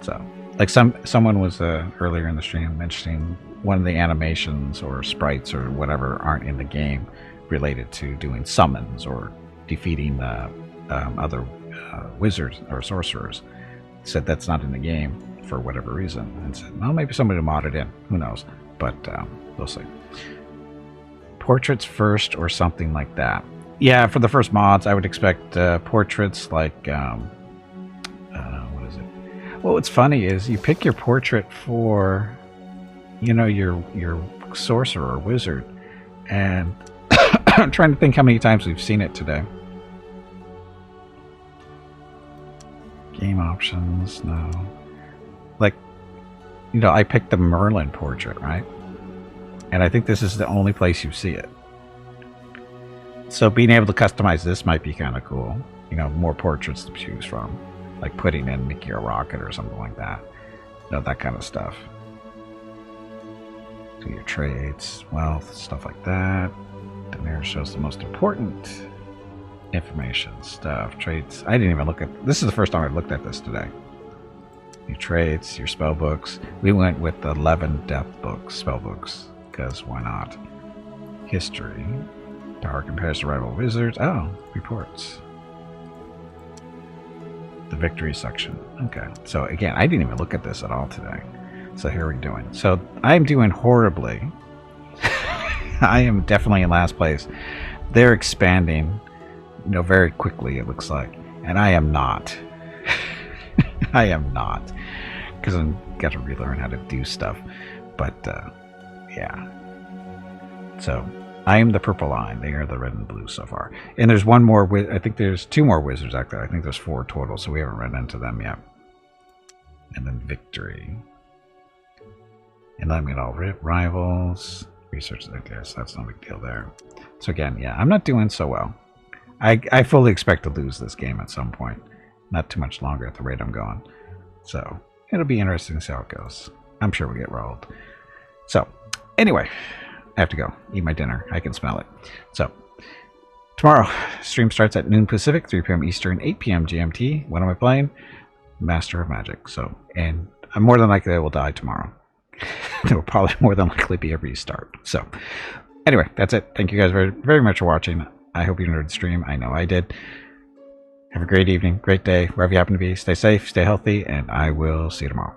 Speaker 1: So, like someone was earlier in the stream mentioning one of the animations or sprites or whatever aren't in the game related to doing summons or defeating other wizards or sorcerers. Said that's not in the game for whatever reason, and said, well, maybe somebody modded in. Who knows? But we'll see. Portraits first or something like that. Yeah, for the first mods, I would expect portraits like what is it? Well, what's funny is you pick your portrait for, your sorcerer or wizard, and I'm trying to think how many times we've seen it today. Game options, no. Like, I picked the Merlin portrait, right? And I think this is the only place you see it. So being able to customize this might be kind of cool. More portraits to choose from. Like putting in Mickey or Rocket or something like that. That kind of stuff. Do your traits, wealth, stuff like that. Then there shows the most important information, stuff, traits. I didn't even look at, this is the first time I looked at this today. Your traits, your spell books. We went with 11 death books, spell books, because why not? History. Power compares to rival wizards. Oh, reports. The victory section. Okay. So again, I didn't even look at this at all today. So here we're doing. So I'm doing horribly. I am definitely in last place. They're expanding, very quickly, it looks like. And I am not. I am not. Because I've got to relearn how to do stuff. But, yeah. So, I am the purple line. They are the red and blue so far. And there's one more. I think there's 2 more wizards out there. I think there's 4 total, so we haven't run into them yet. And then victory. And then I'm going to all rivals. Research, I guess. That's no big deal there. So again, yeah, I'm not doing so well. I fully expect to lose this game at some point. Not too much longer at the rate I'm going. So, it'll be interesting to see how it goes. I'm sure we'll get rolled. So, anyway, I have to go eat my dinner. I can smell it. So, tomorrow, stream starts at noon Pacific, 3 p.m. Eastern, 8 p.m. GMT. What am I playing? Master of Magic. So, and I'm more than likely I will die tomorrow. There will probably more than likely be a restart. So, anyway, that's it. Thank you guys very, very much for watching. I hope you enjoyed the stream. I know I did. Have a great evening, great day, wherever you happen to be. Stay safe, stay healthy, and I will see you tomorrow.